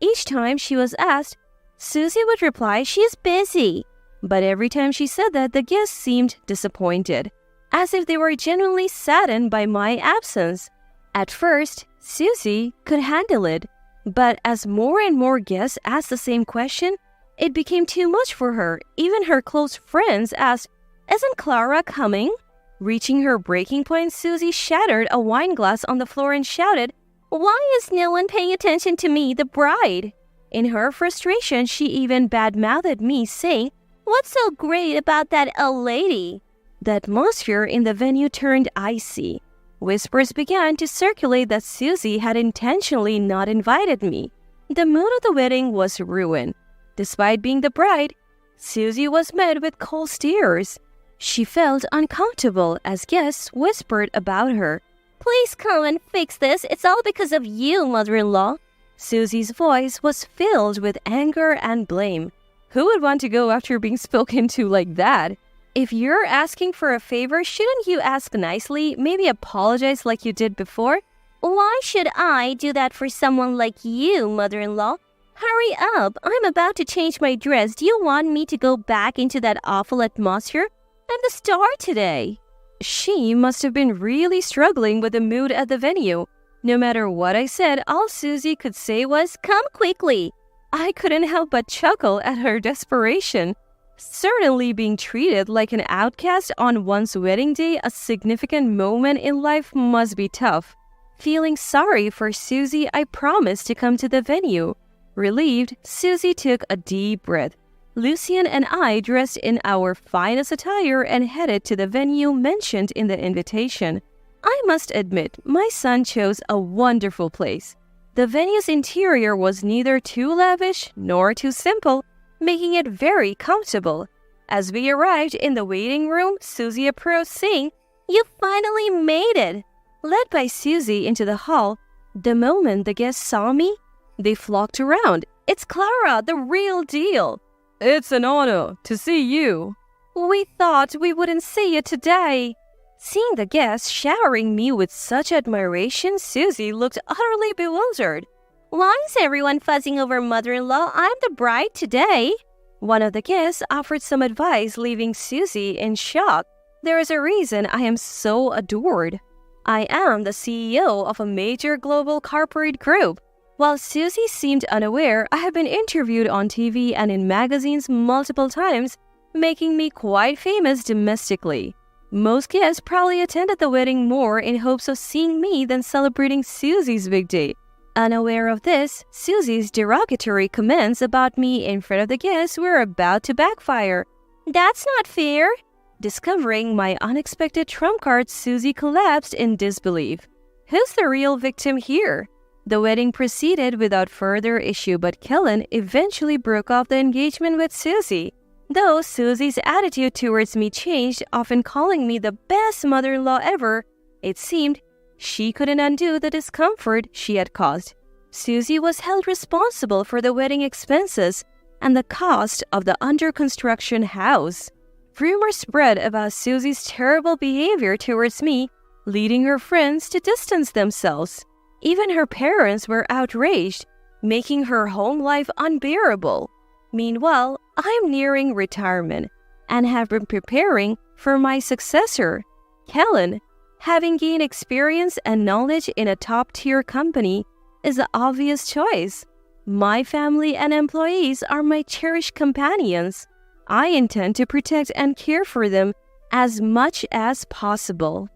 Each time she was asked, Susie would reply, she's busy. But every time she said that, the guests seemed disappointed, as if they were genuinely saddened by my absence. At first, Susie could handle it, but as more and more guests asked the same question, it became too much for her. Even her close friends asked, isn't Clara coming? Reaching her breaking point, Susie shattered a wine glass on the floor and shouted, why is no one paying attention to me, the bride? In her frustration, she even bad-mouthed me, saying, what's so great about that old lady? The atmosphere in the venue turned icy. Whispers began to circulate that Susie had intentionally not invited me. The mood of the wedding was ruined. Despite being the bride, Susie was met with cold stares. She felt uncomfortable as guests whispered about her. Please come and fix this. It's all because of you, mother-in-law. Susie's voice was filled with anger and blame. Who would want to go after being spoken to like that? If you're asking for a favor, shouldn't you ask nicely? Maybe apologize like you did before? Why should I do that for someone like you, mother-in-law? Hurry up. I'm about to change my dress. Do you want me to go back into that awful atmosphere? I'm the star today. She must have been really struggling with the mood at the venue. No matter what I said, all Susie could say was, come quickly. I couldn't help but chuckle at her desperation. Certainly being treated like an outcast on one's wedding day, a significant moment in life, must be tough. Feeling sorry for Susie, I promised to come to the venue. Relieved, Susie took a deep breath. Lucien and I dressed in our finest attire and headed to the venue mentioned in the invitation. I must admit, my son chose a wonderful place. The venue's interior was neither too lavish nor too simple, making it very comfortable. As we arrived in the waiting room, Susie approached saying, you finally made it! Led by Susie into the hall, the moment the guests saw me, they flocked around. It's Clara, the real deal! It's an honor to see you. We thought we wouldn't see you today. Seeing the guests showering me with such admiration, Susie looked utterly bewildered. Why is everyone fussing over mother-in-law? I'm the bride today. One of the guests offered some advice, leaving Susie in shock. There is a reason I am so adored. I am the CEO of a major global corporate group. While Susie seemed unaware, I have been interviewed on TV and in magazines multiple times, making me quite famous domestically. Most guests probably attended the wedding more in hopes of seeing me than celebrating Susie's big day. Unaware of this, Susie's derogatory comments about me in front of the guests were about to backfire. That's not fair. Discovering my unexpected trump card, Susie collapsed in disbelief. Who's the real victim here? The wedding proceeded without further issue, but Kellen eventually broke off the engagement with Susie. Though Susie's attitude towards me changed, often calling me the best mother-in-law ever, it seemed she couldn't undo the discomfort she had caused. Susie was held responsible for the wedding expenses and the cost of the under-construction house. Rumors spread about Susie's terrible behavior towards me, leading her friends to distance themselves. Even her parents were outraged, making her home life unbearable. Meanwhile, I'm nearing retirement and have been preparing for my successor. Kellen, having gained experience and knowledge in a top-tier company, is the obvious choice. My family and employees are my cherished companions. I intend to protect and care for them as much as possible.